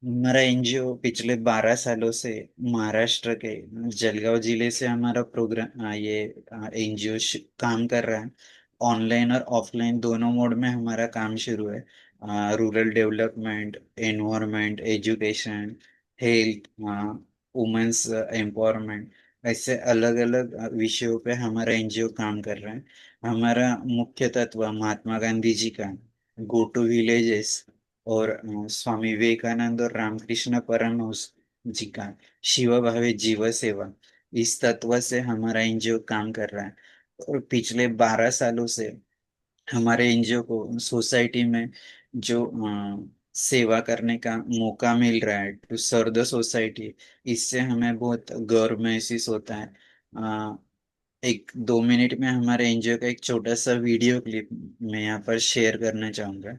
हमारा एनजीओ पिछले 12 सालों से महाराष्ट्र के जलगांव जिले से हमारा प्रोग्राम ये एनजीओ काम कर रहा है। ऑनलाइन और ऑफलाइन दोनों मोड में हमारा काम शुरू है। Rural development, environment, education, health, women's empowerment, ऐसे अलग अलग विषयों पे हमारा एनजीओ काम कर रहा है। हमारा मुख्य तत्व महात्मा गांधी जी का गो टू विलेजेस और स्वामी विवेकानंद और रामकृष्ण परमहंस जी का शिव भावे जीव सेवा, इस तत्व से हमारा एनजीओ काम कर रहा है। और पिछले 12 सालों से हमारे एनजीओ को सोसाइटी में जो सेवा करने का मौका मिल रहा है टू सर्व द सोसाइटी, इससे हमें बहुत गर्व महसूस होता है। अ, 1-2 मिनट में हमारे एनजीओ का एक छोटा सा वीडियो क्लिप मैं यहाँ पर शेयर करना चाहूंगा।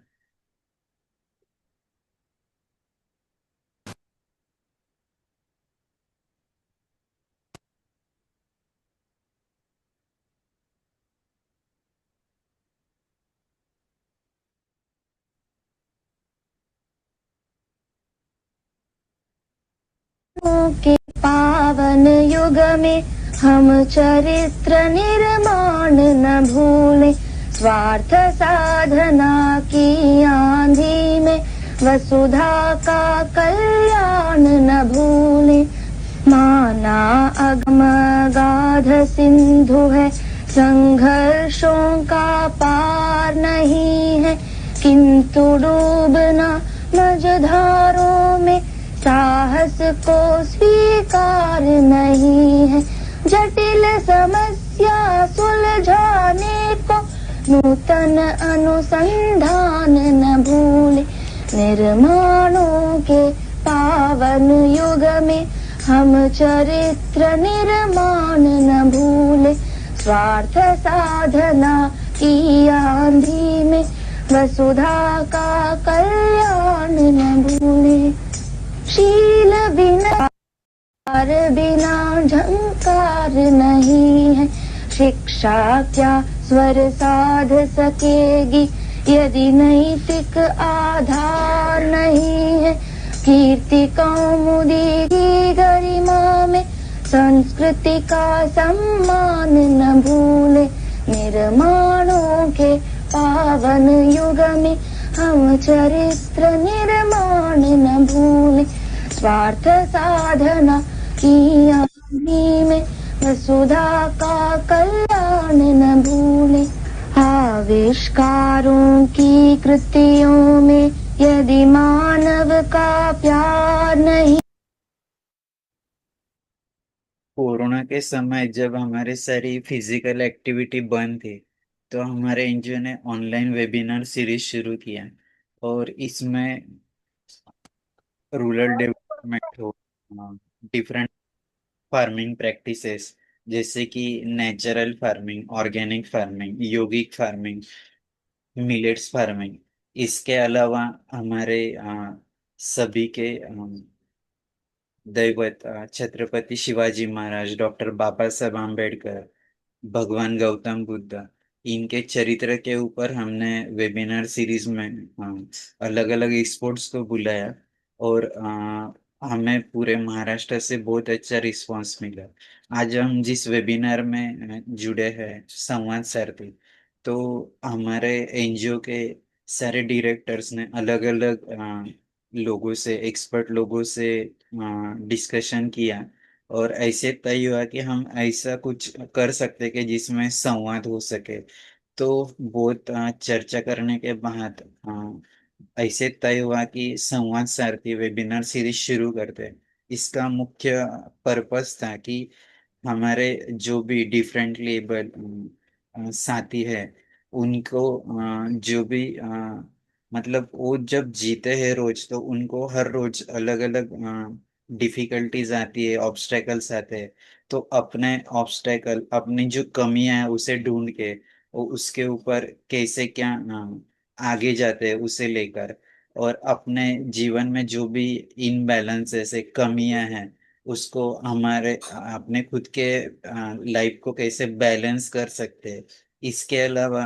के पावन युग में हम चरित्र निर्माण न भूले, स्वार्थ साधना की आंधी में वसुधा का कल्याण न भूले। माना अगम गाध सिंधु है, संघर्षों का पार नहीं है, किंतु डूबना मझधारों में साहस को स्वीकार नहीं है। जटिल समस्या सुलझाने को नूतन अनुसंधान न भूले। निर्माणों के पावन युग में हम चरित्र निर्माण न भूले, स्वार्थ साधना की आंधी में वसुधा का कल्याण न भूले। शील बिना बिना झंकार नहीं है, शिक्षा क्या स्वर साध सकेगी यदि नैतिक आधार नहीं है। कीर्ति कौमुदी की गरिमा में संस्कृति का सम्मान न भूले। निर्माणों के पावन युग में हम चरित्र निर्माण न भूले, स्वार्थ साधना की आंधी में वसुधा का कल्याण न भूले। आविष्कारों की कृतियों में यदि मानव का प्यार नहीं। कोरोना के समय जब हमारे सारी फिजिकल एक्टिविटी बंद थी, तो हमारे एनजीओ ने ऑनलाइन वेबिनार सीरीज शुरू किया। और इसमें रूरल डेवलपमेंट हो, डिफरेंट फार्मिंग प्रैक्टिसेस जैसे कि नेचुरल फार्मिंग, ऑर्गेनिक फार्मिंग, योगिक फार्मिंग, मिलेट्स फार्मिंग, इसके अलावा हमारे सभी के दैवत छत्रपति शिवाजी महाराज, डॉक्टर बाबा साहब आम्बेडकर, भगवान गौतम बुद्ध, इनके चरित्र के ऊपर हमने वेबिनार सीरीज में अलग अलग एक्सपर्ट्स को बुलाया। और हमें पूरे महाराष्ट्र से बहुत अच्छा रिस्पांस मिला। आज हम जिस वेबिनार में जुड़े हैं, संवाद सारथी, तो हमारे एनजीओ के सारे डायरेक्टर्स ने अलग अलग लोगों से, एक्सपर्ट लोगों से डिस्कशन किया। और ऐसे तय हुआ कि हम ऐसा कुछ कर सकते कि जिसमें संवाद हो सके। तो बहुत चर्चा करने के बाद ऐसे तय हुआ कि संवाद सारथी वेबिनार सीरीज शुरू करते हैं। इसका मुख्य पर्पस था कि हमारे जो भी डिफरेंटली एबल साथी है, उनको जो भी मतलब वो जब जीते हैं रोज, तो उनको हर रोज अलग अलग डिफिकल्टीज आती है, ऑब्स्टेकल्स आते हैं। तो अपने ऑब्स्टेकल, अपनी जो कमियां है उसे ढूंढ के वो उसके ऊपर कैसे क्या आगे जाते हैं उसे लेकर, और अपने जीवन में जो भी इनबैलेंस ऐसे कमियां हैं उसको हमारे अपने खुद के लाइफ को कैसे बैलेंस कर सकते हैं। इसके अलावा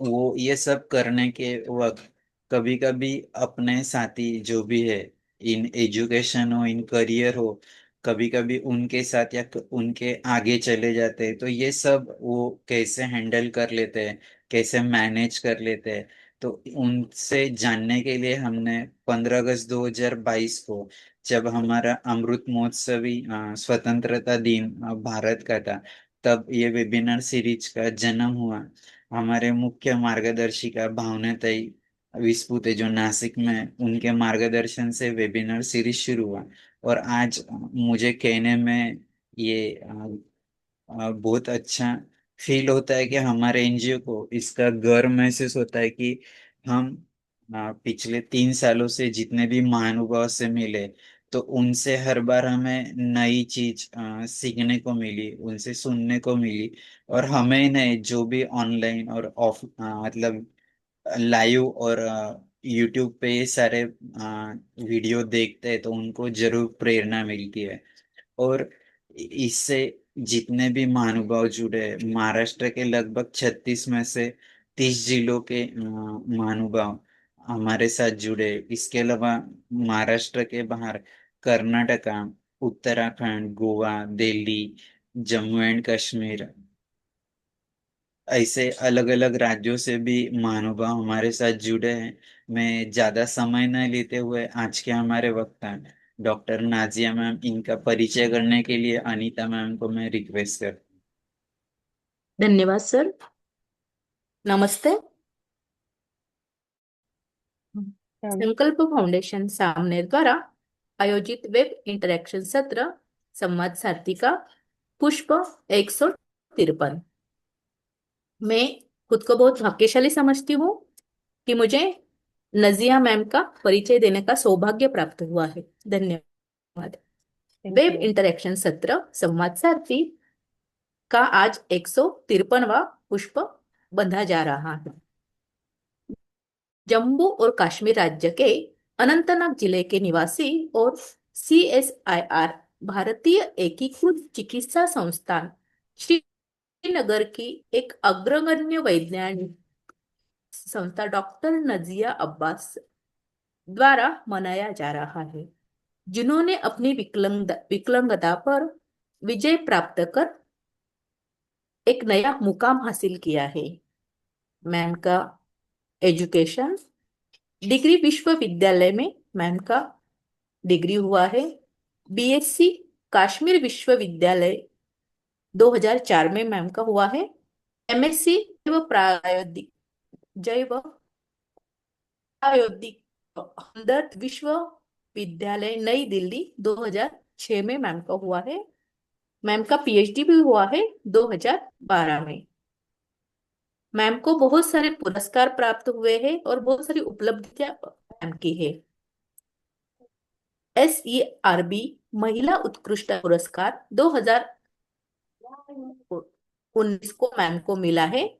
वो ये सब करने के वक्त कभी कभी अपने साथी जो भी है इन एजुकेशन हो, इन करियर हो, कभी कभी उनके साथ या उनके आगे चले जाते हैं, तो ये सब वो कैसे हैंडल कर लेते हैं, कैसे मैनेज कर लेते हैं। तो उनसे जानने के लिए हमने 15 अगस्त 2022 को, जब हमारा अमृत महोत्सवी स्वतंत्रता दिन भारत का था, तब ये वेबिनार सीरीज का जन्म हुआ। हमारे मुख्य मार्गदर्शिका भावनाताई विस्पुते जो नासिक में, उनके मार्गदर्शन से वेबिनार सीरीज शुरू हुआ। और आज मुझे कहने में ये बहुत अच्छा फील होता है कि हमारे एनजीओ को इसका गर्व महसूस होता है कि हम पिछले 3 सालों से जितने भी महानुभाव से मिले, तो उनसे हर बार हमें नई चीज सीखने को मिली, उनसे सुनने को मिली। और हमें नहीं, जो भी ऑनलाइन और ऑफ मतलब लाइव और यूट्यूब पे ये सारे वीडियो देखते हैं, तो उनको जरूर प्रेरणा मिलती है। और इससे जितने भी महानुभाव जुड़े हैं, महाराष्ट्र के लगभग 36 में से 30 जिलों के महानुभाव हमारे साथ जुड़े। इसके अलावा महाराष्ट्र के बाहर कर्नाटका, उत्तराखंड, गोवा, दिल्ली, जम्मू एंड कश्मीर, ऐसे अलग अलग राज्यों से भी महानुभाव हमारे साथ जुड़े हैं। मैं ज्यादा समय न लेते हुए आज के हमारे वक्ता डॉक्टर नाजिया मैम, इनका परिचय करने के लिए अनीता मैम को मैं रिक्वेस्ट कर। धन्यवाद सर। नमस्ते। संकल्प फाउंडेशन सामने द्वारा आयोजित वेब इंटरेक्शन सत्र संवाद सारथी का पुष्प 153। मैं खुद को बहुत भाग्यशाली समझती हूँ कि मुझे नजिया मैम का परिचय देने का सौभाग्य प्राप्त हुआ है। धन्यवाद। वेब इंटरेक्शन सत्र संवाद सारथी का आज 153वां पुष्प बंधा जा रहा है। जम्मू और कश्मीर राज्य के अनंतनाग जिले के निवासी और CSIR भारतीय एकीकृत चिकित्सा संस्थान श्रीनगर की एक अग्रगण्य वैज्ञानिक संस्था डॉक्टर नजिया अब्बास द्वारा मनाया जा रहा है, जिन्होंने अपनी विकलांगता पर विजय प्राप्त कर एक नया मुकाम हासिल किया है। मैम का एजुकेशन डिग्री विश्वविद्यालय में मैम का डिग्री हुआ है। BSc कश्मीर विश्वविद्यालय 2004 में मैम का हुआ है। MSc जैव प्रायोगिक हमदर्द विश्वविद्यालय नई दिल्ली 2006 में मैम का हुआ है। मैम का PhD भी हुआ है 2012 में। मैम को बहुत सारे पुरस्कार प्राप्त हुए हैं और बहुत सारी उपलब्धियां मैम की है। SERB महिला उत्कृष्ट पुरस्कार 2019 को मैम को मिला है,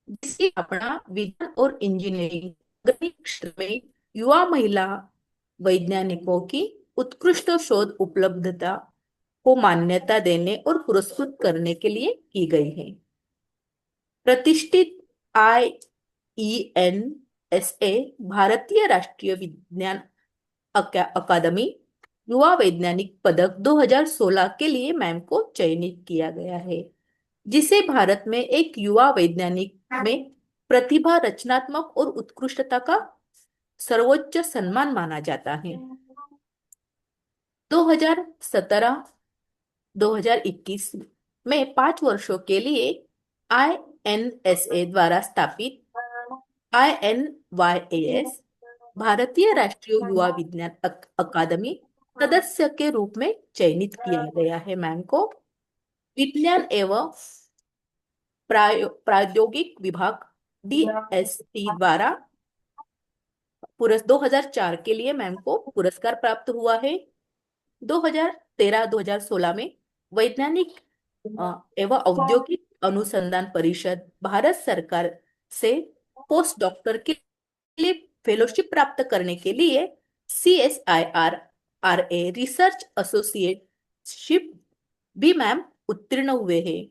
जिसकी स्थापना विज्ञान और इंजीनियरिंग क्षेत्र में युवा महिला वैज्ञानिकों की उत्कृष्ट शोध उपलब्धता को मान्यता देने और पुरस्कृत करने के लिए की गई है। प्रतिष्ठित IENSA भारतीय राष्ट्रीय विज्ञान अकादमी युवा वैज्ञानिक पदक 2016 के लिए मैम को चयनित किया गया है, जिसे भारत में एक युवा वैज्ञानिक में प्रतिभा, रचनात्मक और उत्कृष्टता का सर्वोच्च सम्मान माना जाता है। 2017-2021 में 5 वर्षों के लिए INSA द्वारा स्थापित INYAS भारतीय राष्ट्रीय युवा विज्ञान अकादमी सदस्य के रूप में चयनित किया गया है। मैम को विज्ञान एवं प्रौद्योगिक विभाग DST द्वारा 2004 के लिए मैम को पुरस्कार प्राप्त हुआ है। 2013-2016 में वैज्ञानिक एवं औद्योगिक अनुसंधान परिषद भारत सरकार से पोस्ट डॉक्टर के लिए फेलोशिप प्राप्त करने के लिए CSIR RA रिसर्च एसोसिएटशिप भी मैम उत्तीर्ण हुए हैं।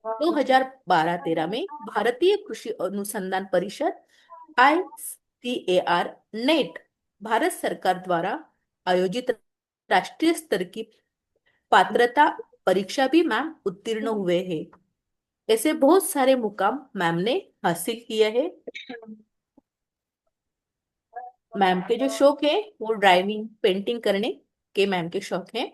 2012-13 में भारतीय कृषि अनुसंधान परिषद ICAR नेट भारत सरकार द्वारा आयोजित राष्ट्रीय स्तर की पात्रता परीक्षा भी मैम उत्तीर्ण हुए हैं। ऐसे बहुत सारे मुकाम मैम ने हासिल किए हैं। मैम के जो शौक है वो ड्राइविंग, पेंटिंग करने के मैम के शौक है।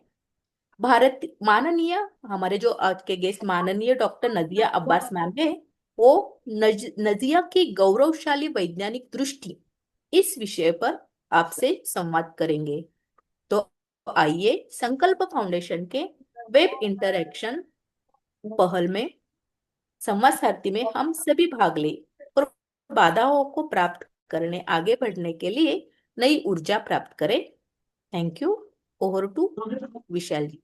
भारत माननीय हमारे जो आज के गेस्ट माननीय डॉक्टर नदिया अब्बास मैम है, वो नदिया की गौरवशाली वैज्ञानिक दृष्टि इस विषय पर आपसे संवाद करेंगे। तो आइए संकल्प फाउंडेशन के वेब इंटरेक्शन पहल में, संवाद सारथी में हम सभी भाग लें और बाधाओं को प्राप्त करने, आगे बढ़ने के लिए नई ऊर्जा प्राप्त करें। Thank you. ओवर टू विशाल जी।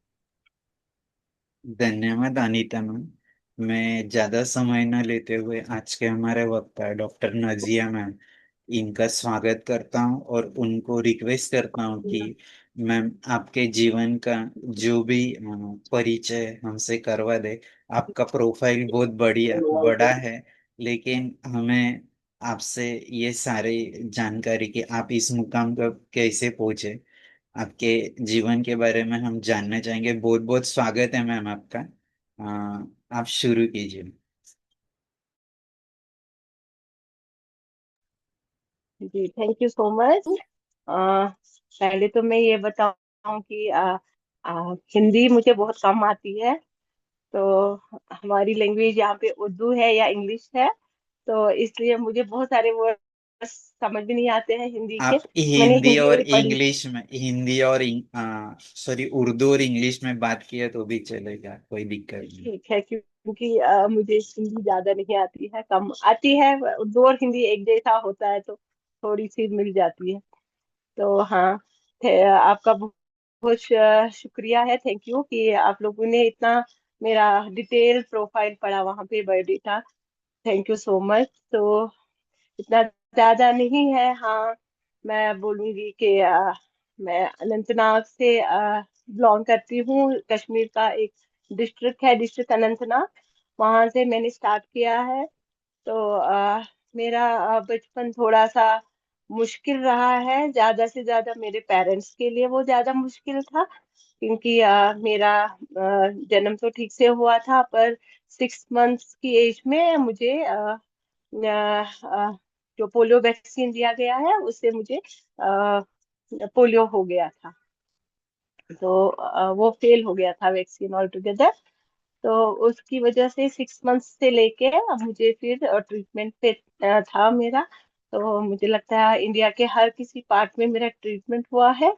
धन्यवाद अनीता मैम। मैं ज्यादा समय न लेते हुए आज के हमारे वक्ता डॉक्टर नजिया मैम, इनका स्वागत करता हूं और उनको रिक्वेस्ट करता हूं कि मैम आपके जीवन का जो भी परिचय हमसे करवा दे। आपका प्रोफाइल बहुत बढ़िया बड़ा है, लेकिन हमें आपसे ये सारी जानकारी कि आप इस मुकाम पर कैसे पहुंचे, आपके जीवन के बारे में हम जानना चाहेंगे। बहुत बहुत स्वागत है मैम आपका। आप शुरू कीजिए। जी, थैंक यू सो मच। पहले तो मैं ये बताऊं कि हिंदी मुझे बहुत कम आती है। तो हमारी लैंग्वेज यहाँ पे उर्दू है या इंग्लिश है, तो इसलिए मुझे बहुत सारे वर्ड समझ भी नहीं आते हैं हिंदी के। आप मैंने हिंदी और हिंदी पढ़ी। इंग्लिश में, हिंदी और सॉरी, उर्दू और इंग्लिश में बात किया तो भी चलेगा, कोई दिक्कत नहीं। ठीक है, क्योंकि मुझे हिंदी ज्यादा नहीं आती है, कम आती है। उर्दू और हिंदी एक जैसा होता है तो थोड़ी सी मिल जाती है। तो हाँ, आपका बहुत बहुत शुक्रिया है, थैंक यू कि आप लोगों ने इतना मेरा डिटेल प्रोफाइल पढ़ा वहाँ पे, biodata. Thank you so much. तो इतना ज्यादा नहीं है। हाँ, मैं बोलूंगी कि मैं अनंतनाग से बिलोंग करती हूँ। कश्मीर का एक डिस्ट्रिक्ट है, डिस्ट्रिक्ट अनंतनाग, वहां से मैंने स्टार्ट किया है। तो मेरा बचपन थोड़ा सा मुश्किल रहा है। ज्यादा से ज्यादा मेरे पेरेंट्स के लिए वो ज्यादा मुश्किल था, क्योंकि मेरा जन्म तो ठीक से हुआ था, पर 6 मंथ्स की एज में मुझे जो पोलियो वैक्सीन दिया गया है उससे मुझे पोलियो हो गया था। तो वो फेल हो गया था वैक्सीन ऑल टुगेदर। तो उसकी वजह से 6 मंथ्स से लेके अब मुझे फिर ट्रीटमेंट पे था मेरा। तो मुझे लगता है इंडिया के हर किसी पार्ट में मेरा ट्रीटमेंट हुआ है।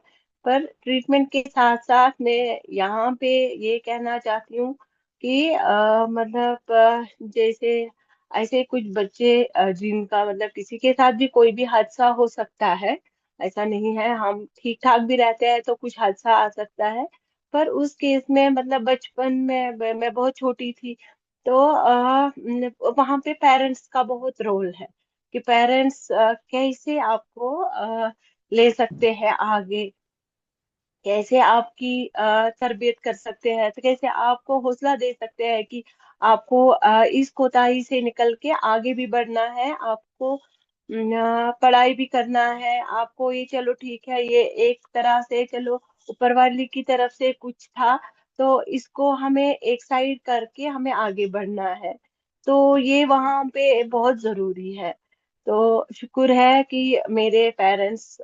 पर ट्रीटमेंट के साथ साथ मैं यहाँ पे ये कहना चाहती हूँ कि मतलब जैसे ऐसे कुछ बच्चे जिनका मतलब किसी के साथ भी कोई भी हादसा हो सकता है, ऐसा नहीं है, हम ठीक ठाक भी रहते हैं तो कुछ हादसा आ सकता है। पर उस केस में मतलब बचपन में मैं बहुत छोटी थी। तो वहां पे पेरेंट्स का बहुत रोल है कि पेरेंट्स कैसे आपको ले सकते हैं आगे, कैसे आपकी तरबियत कर सकते हैं, तो कैसे आपको हौसला दे सकते हैं कि आपको इस कोताही से निकल के आगे भी बढ़ना है, आपको पढ़ाई भी करना है आपको। ये चलो ठीक है, ये एक तरह से चलो ऊपर वाले की तरफ से कुछ था, तो इसको हमें एक साइड करके हमें आगे बढ़ना है। तो ये वहां पे बहुत जरूरी है। तो शुक्र है कि मेरे पेरेंट्स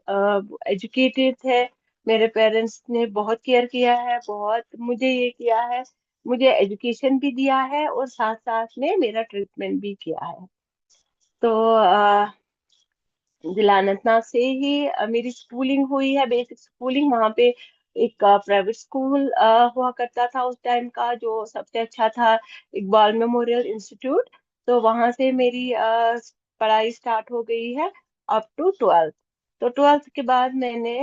एजुकेटेड थे। मेरे पेरेंट्स ने बहुत केयर किया है, बहुत मुझे ये किया है, मुझे एजुकेशन भी दिया है और साथ साथ में मेरा ट्रीटमेंट भी किया है। तो जिला अनंतनाग से ही मेरी स्कूलिंग हुई है, बेसिक स्कूलिंग वहाँ पे। एक प्राइवेट स्कूल हुआ करता था उस टाइम का, जो सबसे अच्छा था, इकबाल मेमोरियल इंस्टीट्यूट। तो वहां से मेरी पढ़ाई स्टार्ट हो गई है अप टू 12th। तो 12th के बाद मैंने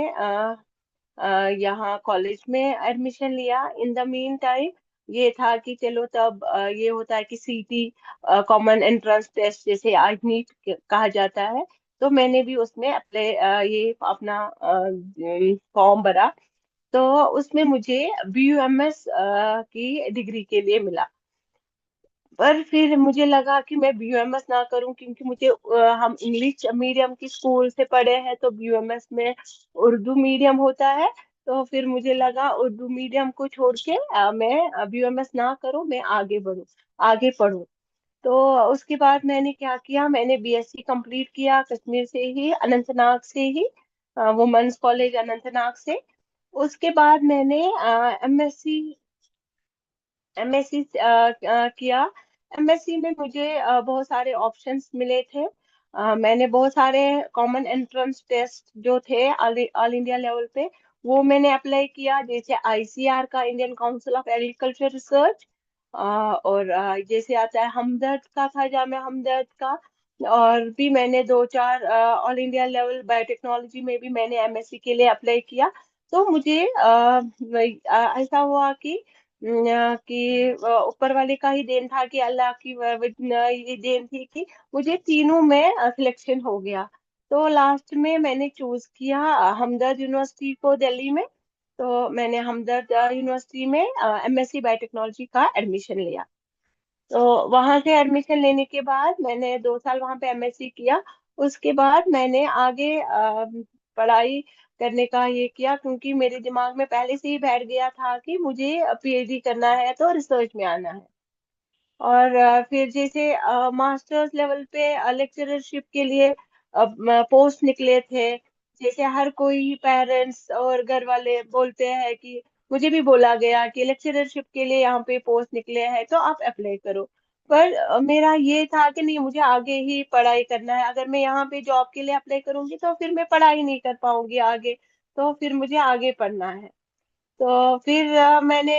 यहाँ कॉलेज में एडमिशन लिया। इन द मीन टाइम ये था कि चलो तब ये होता है कि सीटी, कॉमन एंट्रेंस टेस्ट, जैसे आज नीट कहा जाता है, तो मैंने भी उसमें अप्लाई ये अपना फॉर्म भरा। तो उसमें मुझे BUMS की डिग्री के लिए मिला। पर फिर मुझे लगा कि मैं बीयूएमएस ना करूं, क्योंकि मुझे हम इंग्लिश मीडियम की स्कूल से पढ़े हैं, तो बीयूएमएस में उर्दू मीडियम होता है। तो फिर मुझे लगा उर्दू मीडियम को छोड़ के मैं बीयूएमएस ना करूं, मैं आगे बढ़ूं, आगे पढूं। तो उसके बाद मैंने क्या किया, मैंने बीएससी कंप्लीट किया कश्मीर से ही, अनंतनाग से ही, वुमेन्स कॉलेज अनंतनाग से। उसके बाद मैंने एमएससी एमएससी किया। एमएससी में मुझे बहुत सारे ऑप्शंस मिले थे। मैंने बहुत सारे कॉमन एंट्रेंस टेस्ट जो थे ऑल इंडिया लेवल पे, वो मैंने अप्लाई किया, जैसे आईसीआर का, Indian council of agriculture research, और जैसे आता है हमदर्द का, था जामिया हमदर्द का। और भी मैंने दो चार ऑल इंडिया लेवल बायोटेक्नोलॉजी में भी मैंने एमएससी के लिए अप्लाई किया। तो मुझे ऐसा हुआ कि ऊपर वाले का ही देन था, कि अल्लाह की ये देन थी कि मुझे तीनों में सिलेक्शन हो गया। तो लास्ट में मैंने चूज किया हमदर्द यूनिवर्सिटी को, दिल्ली में। तो मैंने हमदर्द यूनिवर्सिटी में एमएससी बायोटेक्नोलॉजी का एडमिशन लिया। तो वहां से एडमिशन लेने के बाद मैंने 2 साल वहां पे एमएससी किया। उसके बाद मैंने आगे पढ़ाई करने का ये किया, क्योंकि मेरे दिमाग में पहले से ही बैठ गया था कि मुझे पीएचडी करना है, तो रिसर्च में आना है। और फिर जैसे मास्टर्स लेवल पे लेक्चरशिप के लिए पोस्ट निकले थे। जैसे हर कोई पेरेंट्स और घर वाले बोलते हैं कि मुझे भी बोला गया कि लेक्चरशिप के लिए यहाँ पे पोस्ट निकले हैं, तो आप अप्लाई करो। पर मेरा ये था कि नहीं, मुझे आगे ही पढ़ाई करना है। अगर मैं यहाँ पे जॉब के लिए अप्लाई करूंगी तो फिर मैं पढ़ाई नहीं कर पाऊंगी आगे। तो फिर मुझे आगे पढ़ना है। तो फिर मैंने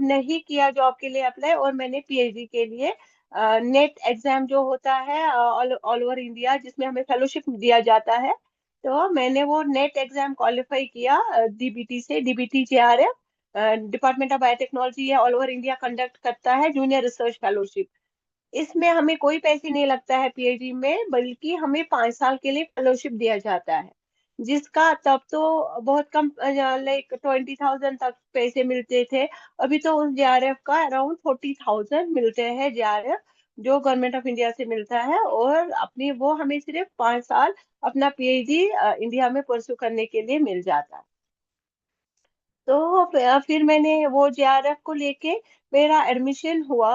नहीं किया जॉब के लिए अप्लाई, और मैंने पीएचडी के लिए नेट एग्जाम जो होता है ऑल ओवर इंडिया, जिसमें हमें फेलोशिप दिया जाता है, तो मैंने वो नेट एग्जाम क्वालिफाई किया डीबीटी से, DBT JRF, department of biotechnology, ये ऑल ओवर इंडिया कंडक्ट करता है जूनियर रिसर्च फेलोशिप। इसमें हमें कोई पैसे नहीं लगता है पीएचडी में, बल्कि हमें 5 साल के लिए फेलोशिप दिया जाता है, जिसका तब तो बहुत कम, लाइक 20,000 तक पैसे मिलते थे। अभी तो उस जेआरएफ का अराउंड 40,000 मिलते हैं, जेआरएफ जो गवर्नमेंट ऑफ इंडिया से मिलता है। और अपनी वो हमें सिर्फ 5 साल अपना पीएचडी इंडिया में परसू करने के लिए मिल जाता है। तो फिर मैंने वो जेआरएफ को लेके मेरा एडमिशन हुआ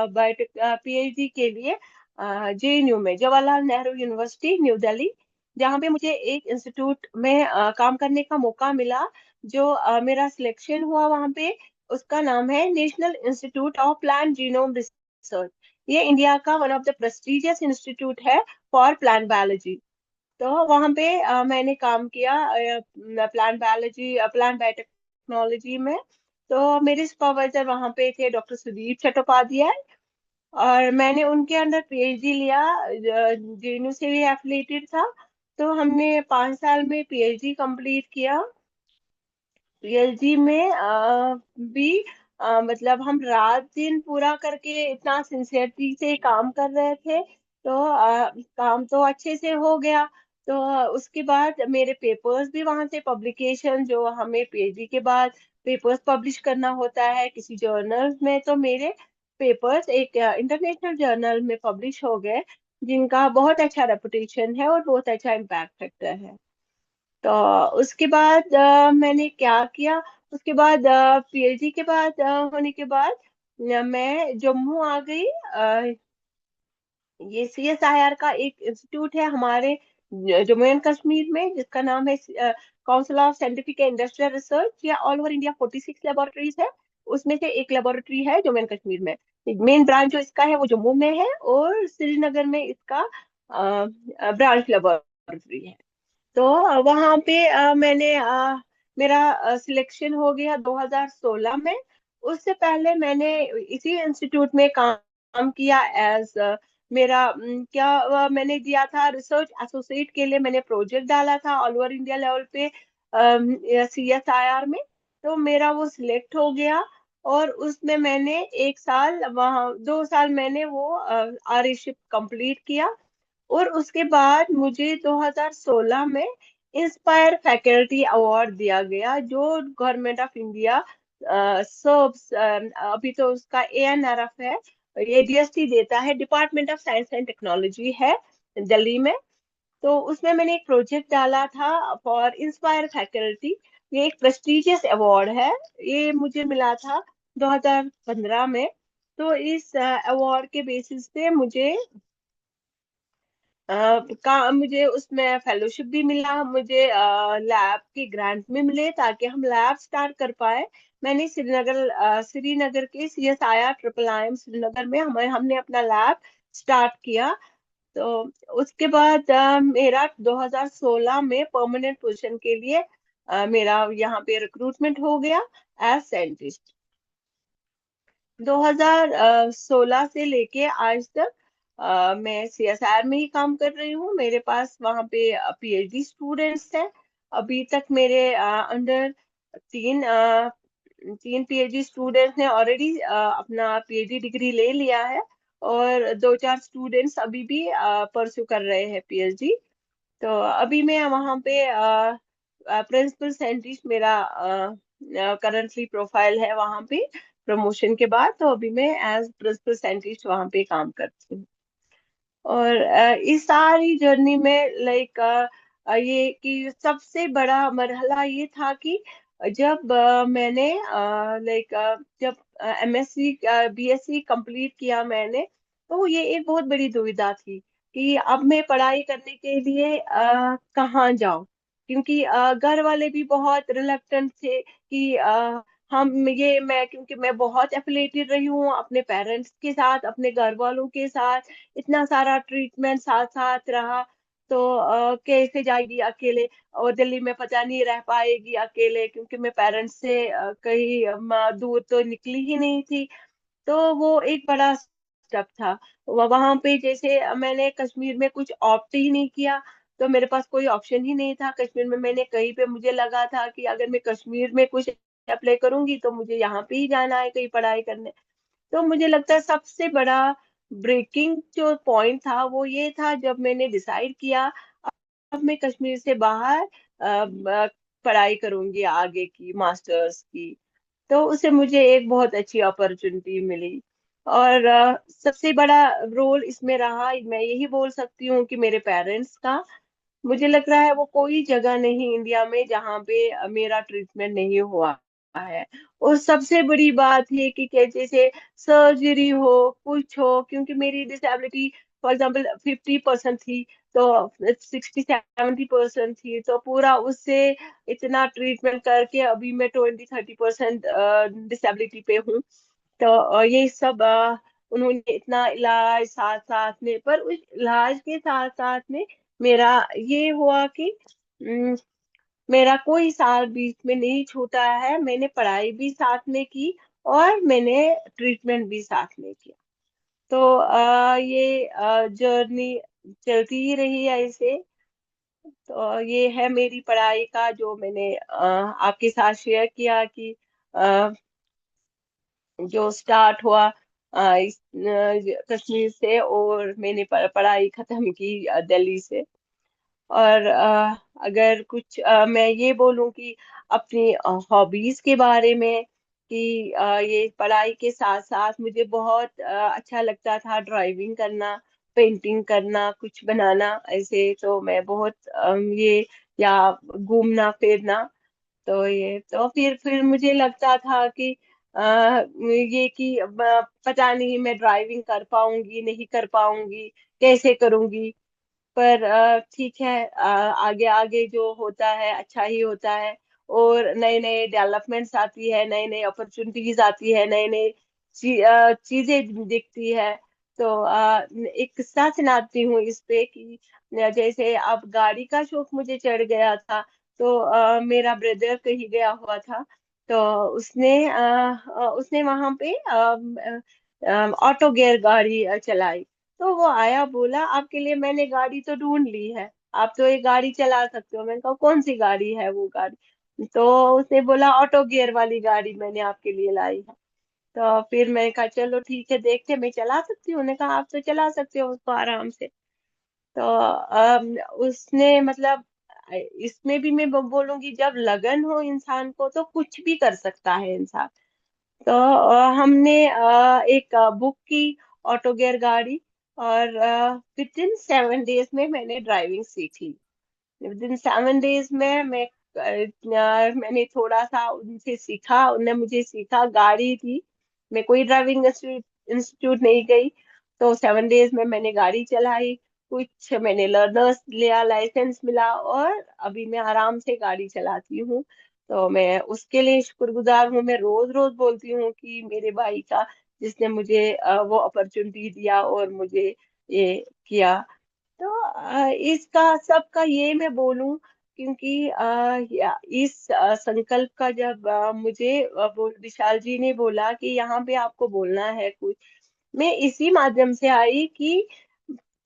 बायोटेक पीएचडी के लिए जेएनयू में, जवाहरलाल नेहरू यूनिवर्सिटी न्यू दिल्ली, जहाँ पे मुझे एक इंस्टीट्यूट में काम करने का मौका मिला। जो मेरा सिलेक्शन हुआ वहाँ पे, उसका नाम है national institute of plant genome research. ये इंडिया का one of the prestigious institute है फॉर प्लांट बायोलॉजी। तो वहां पे मैंने काम किया प्लांट बायोलॉजी, प्लांट बायोटेक्नोलॉजी में। तो मेरे सुपरवाइजर वहां पे थे डॉक्टर सुदीप चट्टोपाध्याय, और मैंने उनके अंडर पीएचडी लिया। जेएनयू से भी एफिलिएटेड था। तो हमने 5 साल में पीएचडी कंप्लीट किया। पीएचडी में भी मतलब हम रात दिन पूरा करके इतना सिंसियरिटी से काम कर रहे थे। तो काम तो अच्छे से हो गया। तो उसके बाद मेरे पेपर्स भी वहां से, पब्लिकेशन जो हमें पीएचडी के बाद पेपर्स पब्लिश करना होता है किसी जर्नल में, तो मेरे पेपर्स एक इंटरनेशनल जर्नल में पब्लिश हो गए, जिनका बहुत अच्छा रेपुटेशन है और बहुत अच्छा इम्पैक्ट फैक्टर है। तो उसके बाद मैंने क्या किया, उसके बाद पीएचडी के बाद होने के बाद मैं जम्मू आ गई। ये सीएसआईआर का एक इंस्टीट्यूट है हमारे जम्मू एंड कश्मीर में, जिसका नाम है council of scientific and industrial research. या ऑल ओवर इंडिया 46 लेबोरेटरीज है, उसमें से एक लेबोरेटरी है जम्मू एंड कश्मीर में। मेन ब्रांच जो इसका है वो जम्मू में है, और श्रीनगर में इसका ब्रांच लेबोरेटरी है। तो वहां पे मेरा सिलेक्शन हो गया 2016 में। उससे पहले मैंने इसी इंस्टीट्यूट में काम किया एज मेरा मैंने दिया था रिसर्च एसोसिएट के लिए, मैंने प्रोजेक्ट डाला था ऑल ओवर इंडिया लेवल पे सीएसआईआर में। तो मेरा वो सिलेक्ट हो गया, और उसमें मैंने 1 साल वहाँ, 2 साल मैंने वो आरशिप कंप्लीट किया। और उसके बाद मुझे 2016 में इंस्पायर फैकल्टी अवार्ड दिया गया, जो गवर्नमेंट ऑफ इंडिया सर्व्स, अभी तो उसका एएनआरएफ है, ये डीएसटी देता है, department of science and technology है दिल्ली में। तो उसमें मैंने एक प्रोजेक्ट डाला था फॉर इंस्पायर फैकल्टी। ये एक प्रेस्टिजियस अवार्ड है, ये मुझे मिला था 2015 में। तो इस अवार्ड के बेसिस पे मुझे उसमें फेलोशिप भी मिला, मुझे लैब की ग्रांट भी मिले ताकि हम लैब स्टार्ट कर पाए। मैंने श्रीनगर के CSIR ट्रिपल IIM श्रीनगर में हमने अपना लैब स्टार्ट किया। तो उसके बाद मेरा 2016 में परमानेंट पोजीशन के लिए मेरा यहाँ पे रिक्रूटमेंट हो गया एज साइंटिस्ट। 2016 से लेके आज तक मैं CSIR में ही काम कर रही हूँ। मेरे पास वहाँ पे PhD स्टूडेंट्स हैं। अभी तक मेरे अंडर तीन अ, तीन PhD स्टूडेंट्स ने ऑलरेडी अपना PhD डिग्री ले लिया है, और दो चार स्टूडेंट्स अभी भी परस्यू कर रहे हैं PhD। तो अभी मैं वहाँ पे प्रिंसिपल साइंटिस्ट मेरा करंटली प्रोफाइल है वहाँ पे प्रमोशन के बाद। तो अभी मैं एज प्रिंसिपल साइंटिस्ट वहाँ पे काम करती हूँ। और इस सारी जर्नी में लाइक ये कि सबसे बड़ा मरहला ये था कि जब मैंने लाइक जब MSc BSc कंप्लीट किया मैंने, तो ये एक बहुत बड़ी दुविधा थी कि अब मैं पढ़ाई करने के लिए कहाँ जाऊं। क्योंकि घर वाले भी बहुत रिलक्टेंट थे कि क्योंकि मैं बहुत एफिलेटेड रही हूँ अपने पेरेंट्स के साथ, अपने घर वालों के साथ, इतना सारा ट्रीटमेंट साथ साथ रहा। तो कैसे जाएगी अकेले, और दिल्ली में पता नहीं रह पाएगी अकेले, क्योंकि मैं पेरेंट्स से कहीं दूर तो निकली ही नहीं थी। तो वो एक बड़ा स्टेप था। वहां पे जैसे मैंने कश्मीर में कुछ ऑप्ट ही नहीं किया, तो मेरे पास कोई ऑप्शन ही नहीं था कश्मीर में। मैंने कहीं पे मुझे लगा था कि अगर मैं कश्मीर में कुछ अप्लाई करूंगी तो मुझे यहाँ पे ही जाना है कहीं पढ़ाई करने। तो मुझे लगता है सबसे बड़ा ब्रेकिंग जो पॉइंट था वो ये था जब मैंने डिसाइड किया अब मैं कश्मीर से बाहर पढ़ाई करूंगी आगे की मास्टर्स की। तो उससे मुझे एक बहुत अच्छी अपॉर्चुनिटी मिली। और सबसे बड़ा रोल इसमें रहा, मैं यही बोल सकती हूँ कि मेरे पेरेंट्स का। मुझे लग रहा है वो कोई जगह नहीं इंडिया में जहाँ पे मेरा ट्रीटमेंट नहीं हुआ है। और सबसे बड़ी बात है कि जैसे सर्जरी हो कुछ हो, क्योंकि मेरी डिसेबिलिटी फॉर एग्जांपल 50% थी, तो 60-70% थी, तो पूरा उससे इतना ट्रीटमेंट करके अभी मैं 20-30% डिसेबिलिटी पे हूँ। तो ये सब उन्होंने इतना इलाज साथ साथ में, पर उस इलाज के साथ साथ में मेरा ये हुआ कि उम, मेरा कोई साल बीच में नहीं छूटा है। मैंने पढ़ाई भी साथ में की और मैंने ट्रीटमेंट भी साथ में किया। तो ये जर्नी चलती ही रही है ऐसे। तो ये है मेरी पढ़ाई का जो मैंने आपके साथ शेयर किया कि अ, जो स्टार्ट हुआ कश्मीर से, और मैंने पढ़ाई खत्म की दिल्ली से। और अगर कुछ मैं ये बोलूं कि अपनी हॉबीज के बारे में, कि ये पढ़ाई के साथ साथ मुझे बहुत अच्छा लगता था ड्राइविंग करना, पेंटिंग करना, कुछ बनाना ऐसे। तो मैं बहुत ये या घूमना फिरना। तो ये तो फिर मुझे लगता था कि ये कि पता नहीं मैं ड्राइविंग कर पाऊंगी नहीं कर पाऊंगी, कैसे करूंगी। पर ठीक है, आगे आगे जो होता है अच्छा ही होता है। और नए नए डेवलपमेंट्स आती है, नई नई अपॉर्चुनिटीज आती है, नई नई चीजें दिखती है। तो एक किस्सा सुनाती हूँ इस पे कि जैसे अब गाड़ी का शौक मुझे चढ़ गया था। तो मेरा ब्रदर कहीं गया हुआ था, तो उसने वहां पे ऑटो गियर गाड़ी चलाई। तो वो आया, बोला आपके लिए मैंने गाड़ी तो ढूंढ ली है, आप तो ये गाड़ी चला सकते हो। मैंने कहा कौन सी गाड़ी है वो गाड़ी? तो उसने बोला ऑटो गियर वाली गाड़ी मैंने आपके लिए लाई है। तो फिर मैंने कहा चलो ठीक है, देखते, मैं चला सकती हूँ। उन्होंने कहा आप तो चला सकते हो उसको आराम से। तो उसने मतलब इसमें भी मैं बोलूंगी जब लगन हो इंसान को तो कुछ भी कर सकता है इंसान। तो हमने एक बुक की, ऑटो गियर गाड़ी। और विद इन 7 डेज में मैंने ड्राइविंग सीखी। विदिन 7 डेज में मैंने थोड़ा सा उनसे सीखा, उनने मुझे सीखा, गाड़ी थी, मैं कोई ड्राइविंग इंस्टीट्यूट नहीं गई। तो 7 डेज में मैंने गाड़ी चलाई, कुछ मैंने लर्नर्स लिया, लाइसेंस मिला, और अभी मैं आराम से गाड़ी चलाती हूँ। तो मैं उसके लिए शुक्रगुजार हूँ। मैं रोज रोज बोलती हूँ कि मेरे भाई का, जिसने मुझे वो अपॉर्चुनिटी दिया और मुझे ये किया। तो इसका सबका ये मैं बोलूं, क्योंकि इस संकल्प का जब मुझे वो विशाल जी ने बोला कि यहाँ पे आपको बोलना है कुछ, मैं इसी माध्यम से आई कि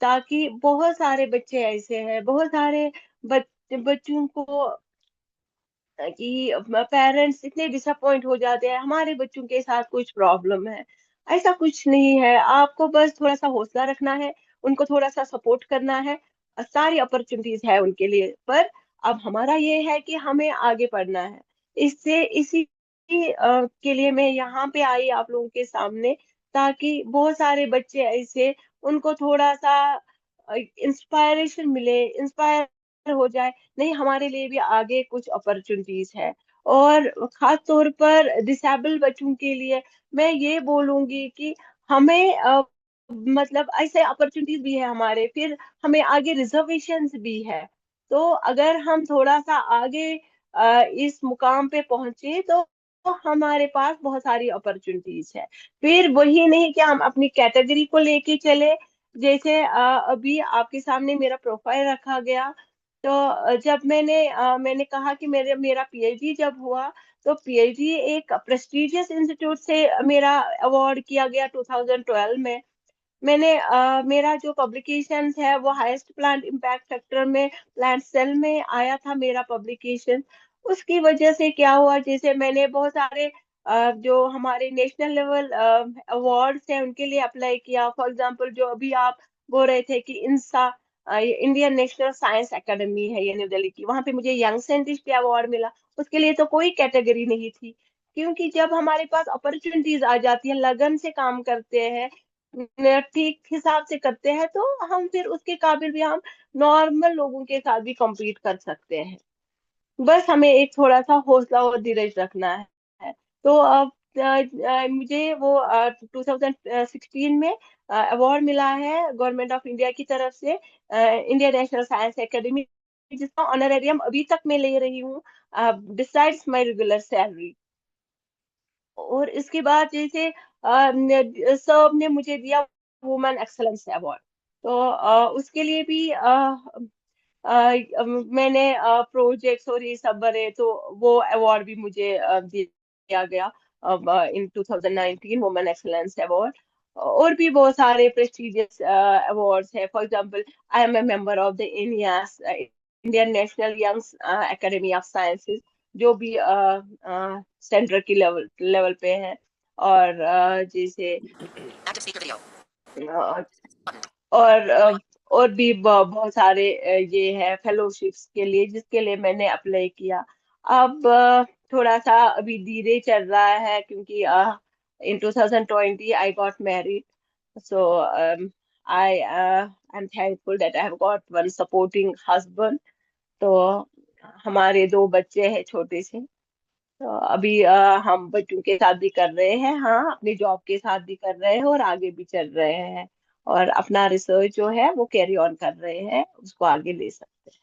ताकि बहुत सारे बच्चे ऐसे हैं, बहुत सारे बच्चों को कि पेरेंट्स इतने डिसअपॉइंट हो जाते हैं, हमारे बच्चों के साथ कुछ प्रॉब्लम है। ऐसा कुछ नहीं है, आपको बस थोड़ा सा हौसला रखना है, उनको थोड़ा सा सपोर्ट करना है। सारी अपॉर्चुनिटीज है उनके लिए, पर अब हमारा ये है कि हमें आगे बढ़ना है। इससे इसी के लिए मैं यहाँ पे आई आप लोगों के सामने, ताकि बहुत सारे बच्चे ऐसे, उनको थोड़ा सा इंस्पायरेशन मिले, इंस्पायर हो जाए, नहीं हमारे लिए भी आगे कुछ अपॉर्चुनिटीज है। और खास तौर पर डिसेबल बच्चों के लिए मैं ये बोलूंगी कि हमें मतलब ऐसे अपॉर्चुनिटीज भी है हमारे, फिर हमें आगे रिजर्वेशंस भी है। तो अगर हम थोड़ा सा आगे इस मुकाम पे पहुंचे, तो हमारे पास बहुत सारी अपॉर्चुनिटीज है। फिर वही नहीं कि हम अपनी कैटेगरी को लेके चले, जैसे अभी आपके सामने मेरा प्रोफाइल रखा गया। तो जब मैंने कहा कि मेरा पीएचडी जब हुआ, तो पीएचडी एक प्रेस्टिजियस इंस्टीट्यूट से मेरा अवार्ड किया गया 2012 में। मेरा जो पब्लिकेशन है वो हाईएस्ट प्लांट इम्पैक्ट फैक्टर में, प्लांट सेल में आया था मेरा पब्लिकेशन। उसकी वजह से क्या हुआ, जैसे मैंने बहुत सारे जो हमारे नेशनल लेवल अवार्ड्स हैं उनके लिए अप्लाई किया। फॉर एग्जांपल, जो अभी आप बोल रहे थे कि इंसा, इंडियन नेशनल साइंस एकेडमी है ये न्यू दिल्ली की, वहां पे मुझे यंग साइंटिस्ट अवार्ड मिला। उसके लिए तो कोई कैटेगरी नहीं थी, क्योंकि जब हमारे पास अपॉर्चुनिटीज आ जाती है, लगन से काम करते हैं, ठीक हिसाब से करते हैं, तो हम फिर उसके काबिल भी हम नॉर्मल लोगों के साथ भी compete कर सकते हैं। बस हमें एक थोड़ा सा हौसला और धीरज रखना है। तो अब मुझे वो 2016 में अवार्ड मिला है गवर्नमेंट ऑफ इंडिया की तरफ से, इंडियन नेशनल साइंस एकेडमी, जिसका ऑनरेरियम अभी तक मैं ले रही हूँ डिसाइड्स माय रेगुलर सैलरी। और इसके बाद जैसे सब ने मुझे दिया वुमेन एक्सलेंस अवार्ड। तो उसके लिए भी मैंने प्रोजेक्ट्स और ये सब बने, तो वो अवार्ड भी मुझे दिया गया इन 2019, वुमेन एक्सलेंस अवार्ड। और भी बहुत सारे प्रेस्टिजियस अवार्ड्स है। For example, I am a member of the INYAS, Indian national young academy of sciences, जो भी सेंटर की लेवल पे है। और जैसे अ, और और भी बहुत सारे ये है फेलोशिप्स के लिए, जिसके लिए मैंने अप्लाई किया। अब थोड़ा सा अभी धीरे चल रहा है, क्योंकि इन 2020 I got married. So I am thankful that I have got one supporting husband. तो हमारे दो बच्चे हैं छोटे से। तो अभी हम बच्चों के साथ भी कर रहे हैं, हाँ अपनी जॉब के साथ भी कर रहे हैं, और आगे भी चल रहे हैं, और अपना रिसर्च जो है वो कैरी ऑन कर रहे हैं, उसको आगे ले सकते हैं।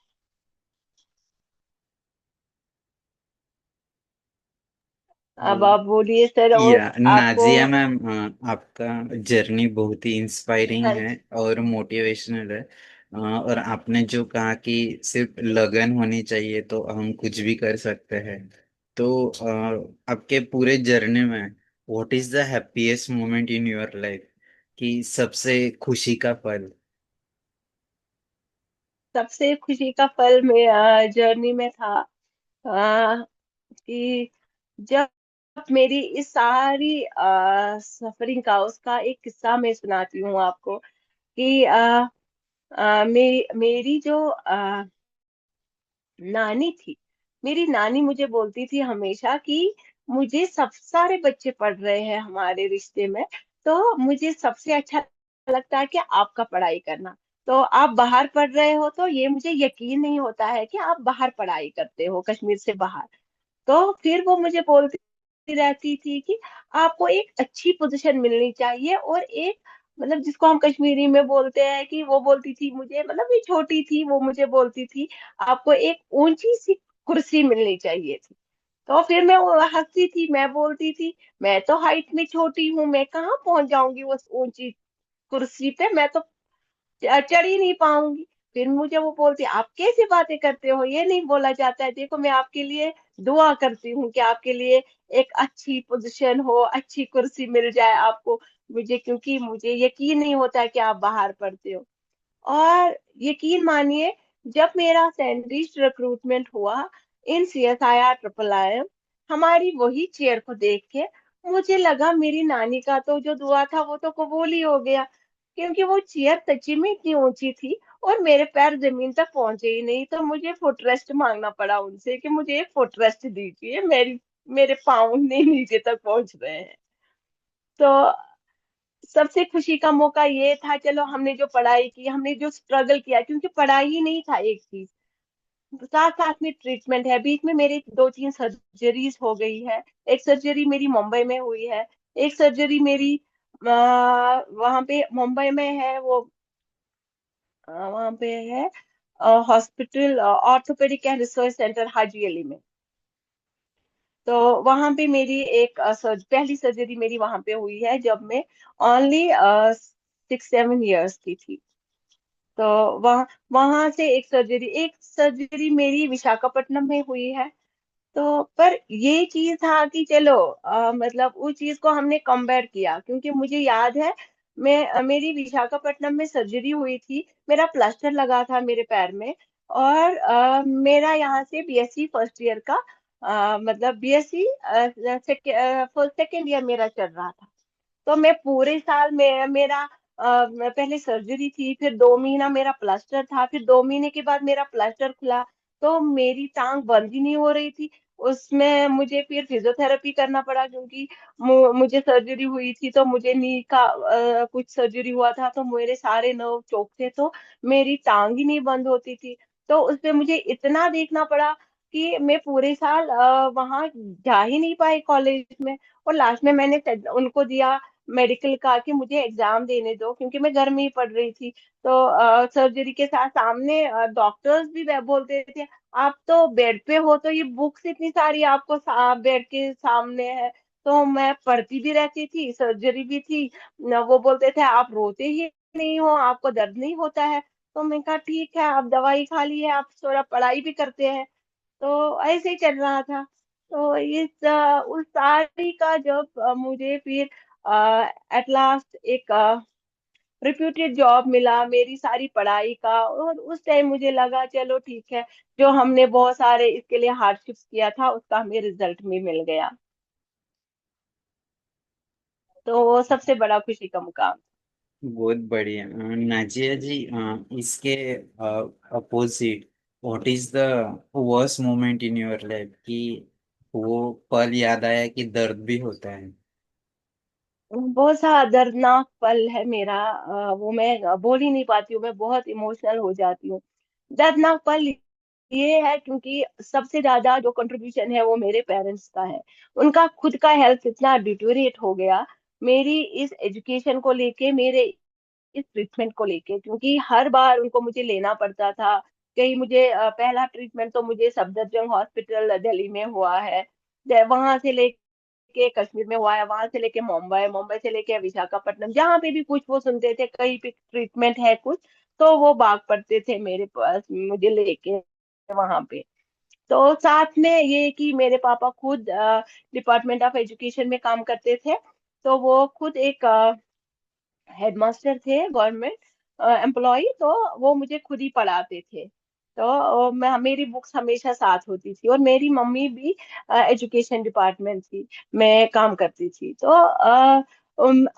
अब तो आप बोलिए सर, और या आपको। नाजिया मैम, आपका जर्नी बहुत ही इंस्पायरिंग हाँ है जी। और मोटिवेशनल है। और आपने जो कहा कि सिर्फ लगन होनी चाहिए तो हम कुछ भी कर सकते हैं। तो आपके पूरे जर्नी में what is the happiest moment in your life, कि सबसे खुशी का पल? सबसे खुशी का पल में जर्नी में था कि जब मेरी इस सारी सफरिंग का, उसका एक किस्सा मैं सुनाती हूँ आपको। कि मेरी जो नानी थी, मेरी नानी मुझे बोलती थी हमेशा कि मुझे सब सारे बच्चे पढ़ रहे हैं हमारे रिश्ते में, तो मुझे सबसे अच्छा लगता है कि आपका पढ़ाई करना। तो आप बाहर पढ़ रहे हो, तो ये मुझे यकीन नहीं होता है कि आप बाहर पढ़ाई करते हो, कश्मीर से बाहर। तो फिर वो मुझे बोलती रहती थी कि आपको एक अच्छी पोजीशन मिलनी चाहिए, और एक मतलब जिसको हम कश्मीरी में बोलते हैं, कि वो बोलती थी मुझे, मतलब ये छोटी थी, वो मुझे बोलती थी आपको एक ऊंची सी कुर्सी मिलनी चाहिए थी। तो फिर मैं वो हंसती थी, मैं बोलती थी मैं तो हाइट में छोटी हूँ, मैं कहाँ पहुंच जाऊंगी उस ऊंची कुर्सी पे, मैं तो चढ़ ही नहीं पाऊंगी। फिर मुझे वो बोलती आप कैसी बातें करते हो, ये नहीं बोला जाता है, देखो मैं आपके लिए दुआ करती हूँ कि आपके लिए एक अच्छी पोजीशन हो, अच्छी कुर्सी मिल जाए आपको। मुझे, क्योंकि मुझे यकीन नहीं होता है कि आप बाहर पढ़ते हो। और यकीन मानिए, जब मेरा सैंडविच रिक्रूटमेंट हुआ इन CSIR ट्रिपल IIM, हमारी वही चेयर को देख के मुझे लगा मेरी नानी का तो जो दुआ था वो तो कबूल ही हो गया, क्योंकि वो चेयर सच्ची में इतनी ऊंची थी और मेरे पैर जमीन तक पहुंचे ही नहीं। तो मुझे फुट रेस्ट मांगना पड़ा उनसे कि मुझे एक फुट रेस्ट दीजिए, मेरे पाँव नहीं नीचे तक पहुंच रहे हैं। तो सबसे खुशी का मौका ये था, चलो हमने जो पढ़ाई की, हमने जो स्ट्रगल किया, क्योंकि पढ़ाई ही नहीं था एक चीज, साथ साथ में ट्रीटमेंट है। बीच में मेरी 2-3 सर्जरीज हो गई है। एक सर्जरी मेरी मुंबई में हुई है, एक सर्जरी मेरी वहां पे मुंबई में है, वो वहां पे है hospital orthopaedic and research centre Haji Ali में। तो वहां पे मेरी एक पहली सर्जरी मेरी वहां पे हुई है, जब मैं ओनली 6-7 इयर्स की थी। तो वहाँ वहां से एक सर्जरी मेरी विशाखापट्टनम में हुई है। तो पर ये चीज था कि चलो मतलब उस चीज को हमने कम्बैट किया, क्योंकि मुझे याद है मेरी विशाखापट्टनम में सर्जरी हुई थी, मेरा प्लास्टर लगा था मेरे पैर में, और मेरा यहाँ से BSc फर्स्ट ईयर का मतलब BSc सेकेंड ईयर मेरा चल रहा था। तो मैं पूरे साल में मेरा पहले सर्जरी थी, फिर 2 महीना मेरा प्लास्टर था, फिर 2 महीने के बाद मेरा प्लास्टर खुला। तो मेरी टांग बंद ही नहीं हो रही थी, उसमें मुझे फिर फिजियोथेरेपी करना पड़ा, क्योंकि मुझे सर्जरी हुई थी, तो मुझे नी का कुछ सर्जरी हुआ था, तो मेरे सारे नर्व चौक थे, तो मेरी टांग ही नहीं बंद होती थी। तो उसपे मुझे इतना देखना पड़ा कि मैं पूरे साल वहां जा ही नहीं पाई कॉलेज में। और लास्ट में मैंने उनको दिया मेडिकल का कि मुझे एग्जाम देने दो, क्योंकि मैं घर में ही पढ़ रही थी। तो सर्जरी के साथ सामने डॉक्टर्स भी बोलते थे आप तो बेड पे हो, तो ये बुक्स इतनी सारी आपको बेड के सामने है। तो मैं पढ़ती भी रहती थी, सर्जरी भी थी न, वो बोलते थे आप रोते ही नहीं हो, आपको दर्द नहीं होता है। तो मैं कहा ठीक है, आप दवाई खा ली है, आप थोड़ा पढ़ाई भी करते हैं। तो ऐसे ही चल रहा था। तो उस सारी का जब मुझे फिर एट लास्ट एक रिप्यूटेड जॉब मिला मेरी सारी पढ़ाई का, और उस टाइम मुझे लगा चलो ठीक है, जो हमने बहुत सारे इसके लिए हार्डशिप्स किया था उसका हमें रिजल्ट भी मिल गया। तो वो सबसे बड़ा खुशी का मुकाम। बहुत बढ़िया। नाजिया जी, इसके opposite, what is the worst moment in your life, कि वो पल याद आया कि दर्द भी होता है? बहुत सा दर्दनाक पल है मेरा, वो मैं बोल ही नहीं पाती हूँ, मैं बहुत इमोशनल हो जाती हूँ। दर्दनाक पल ये है क्योंकि सबसे ज्यादा जो कंट्रीब्यूशन है वो मेरे पेरेंट्स का है। उनका खुद का हेल्थ इतना डिटोरेट हो गया मेरी इस एजुकेशन को लेके, मेरे इस ट्रीटमेंट को लेके, क्योंकि हर बार उनको मुझे लेना पड़ता था कहीं। मुझे पहला ट्रीटमेंट तो मुझे सफदरजंग हॉस्पिटल दिल्ली में हुआ है, वहां से लेके कश्मीर में हुआ है, वहां से लेके मुंबई, मुंबई से लेके विशाखापट्टनम, जहाँ पे भी कुछ वो सुनते थे कहीं पे ट्रीटमेंट है कुछ, तो वो भाग पड़ते थे मेरे पास मुझे लेके वहां पे। तो साथ में ये कि मेरे पापा खुद डिपार्टमेंट ऑफ एजुकेशन में काम करते थे, तो वो खुद एक हेडमास्टर थे, गवर्नमेंट एम्प्लॉय। तो वो मुझे खुद ही पढ़ाते थे। तो मेरी बुक्स हमेशा साथ होती थी, और मेरी मम्मी भी एजुकेशन डिपार्टमेंट थी, मैं काम करती थी। तो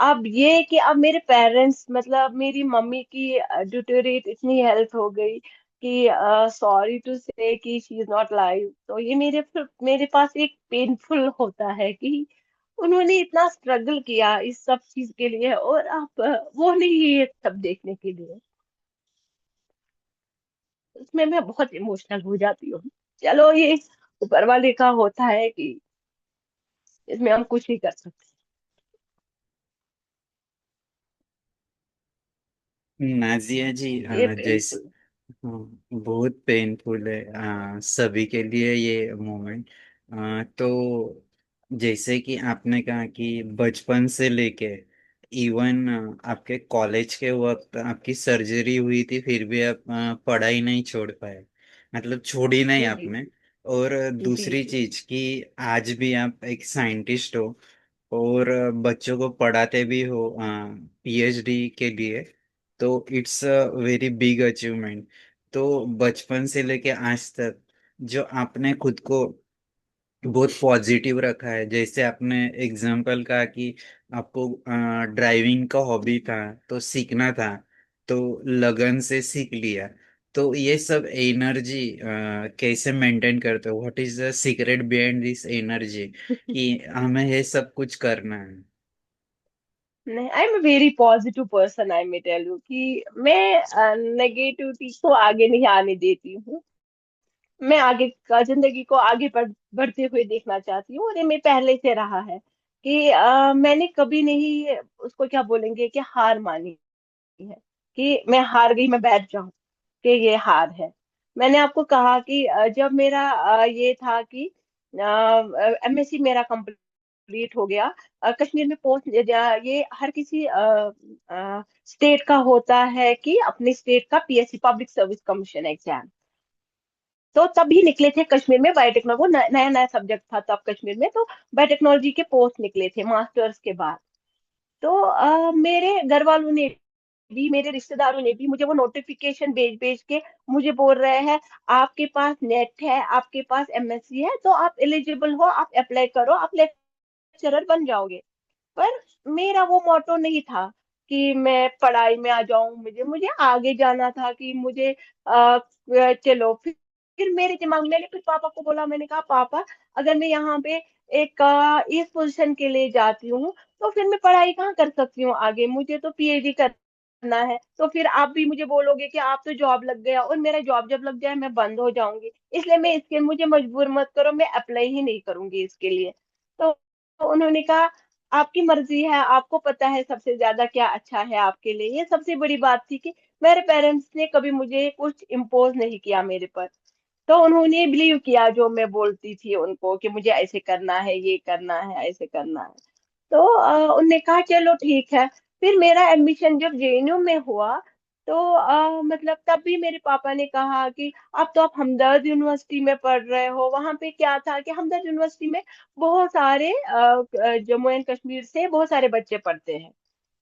अब ये कि अब मेरे पेरेंट्स, मतलब मेरी मम्मी की ड्यूटोरेट इतनी हेल्थ हो गई कि सॉरी टू से कि शी इज नॉट लाइव। तो ये मेरे पास एक पेनफुल होता है कि उन्होंने इतना स्ट्रगल किया इस सब चीज के लिए, और आप वो नहीं है ये सब देखने के लिए। उसमें मैं बहुत इमोशनल हो जाती हूँ। चलो ये ऊपर वाले का होता है कि इसमें हम कुछ नहीं कर सकते। नाजिया जी, ये जैसे, पेनफुल। हाँ, बहुत पेनफुल है सभी के लिए ये मोमेंट। तो जैसे कि आपने कहा कि बचपन से लेके इवन आपके कॉलेज के वक्त आपकी सर्जरी हुई थी, फिर भी आप पढ़ाई नहीं छोड़ पाए, मतलब छोड़ी नहीं जी आपने। और जी दूसरी जी। चीज कि आज भी आप एक साइंटिस्ट हो और बच्चों को पढ़ाते भी हो पीएचडी के लिए, तो it's a very big achievement. तो बचपन से लेके आज तक जो आपने खुद को बहुत पॉजिटिव रखा है, जैसे आपने एग्जाम्पल कहा कि आपको ड्राइविंग का हॉबी था, तो सीखना था, तो लगन से सीख लिया। तो ये सब एनर्जी कैसे मेंटेन करते हो? What is the secret behind this energy कि हमें ये सब कुछ करना है? नहीं, I am a very positive person. I may tell you कि मैं नेगेटिविटी को आगे नहीं आने देती हूँ। मैं आगे का जिंदगी को आगे बढ़ते हुए देखना चाहती हूँ, और ये मैं पहले से रहा है कि मैंने कभी नहीं उसको क्या बोलेंगे कि हार मानी है, कि मैं हार गई मैं बैठ जाऊं, कि ये हार है। मैंने आपको कहा कि जब मेरा ये था कि एमएससी मेरा कंप्लीट हो गया, कश्मीर में पोस्ट ये हर किसी स्टेट का होता है कि अपने स्टेट का PSC public service commission exam. तो तभी निकले थे कश्मीर में बायोटेक्नोलॉजी, वो नया नया सब्जेक्ट था तब कश्मीर में, तो बायोटेक्नोलॉजी के पोस्ट निकले थे मास्टर्स के बाद। तो मेरे घर वालों ने भी, मेरे रिश्तेदारों ने भी मुझे वो नोटिफिकेशन भेज भेज के मुझे बोल रहे हैं, आपके पास नेट है, आपके पास एमएससी है, तो आप एलिजिबल हो, आप अप्लाई करो, आप लेक्चरर बन जाओगे। पर मेरा वो मोटो नहीं था कि मैं पढ़ाई में आ जाऊं, मुझे मुझे आगे जाना था कि मुझे चलो फिर मेरे दिमाग में, मैंने फिर पापा को बोला, मैंने कहा पापा, अगर मैं यहाँ पे एक इस पोजीशन के लिए जाती हूँ, तो फिर मैं पढ़ाई कहाँ कर सकती हूँ आगे, मुझे तो पीएचडी करना है, तो फिर आप भी मुझे बोलोगे कि आप तो जॉब लग गया, और मेरा जॉब जब लग जाए मैं बंद हो जाऊंगी, इसलिए मैं इसके मुझे मजबूर मत करो, मैं अप्लाई ही नहीं करूंगी इसके लिए। तो उन्होंने कहा आपकी मर्जी है, आपको पता है सबसे ज्यादा क्या अच्छा है आपके लिए। ये सबसे बड़ी बात थी कि मेरे पेरेंट्स ने कभी मुझे कुछ इम्पोज नहीं किया मेरे पर। तो उन्होंने बिलीव किया जो मैं बोलती थी उनको कि मुझे ऐसे करना है, ये करना है, ऐसे करना है। तो उनने कहा चलो ठीक है। फिर मेरा एडमिशन जब जेएनयू में हुआ, तो मतलब तब भी मेरे पापा ने कहा कि अब तो आप हमदर्द यूनिवर्सिटी में पढ़ रहे हो। वहां पे क्या था कि हमदर्द यूनिवर्सिटी में बहुत सारे जम्मू एंड कश्मीर से बहुत सारे बच्चे पढ़ते हैं।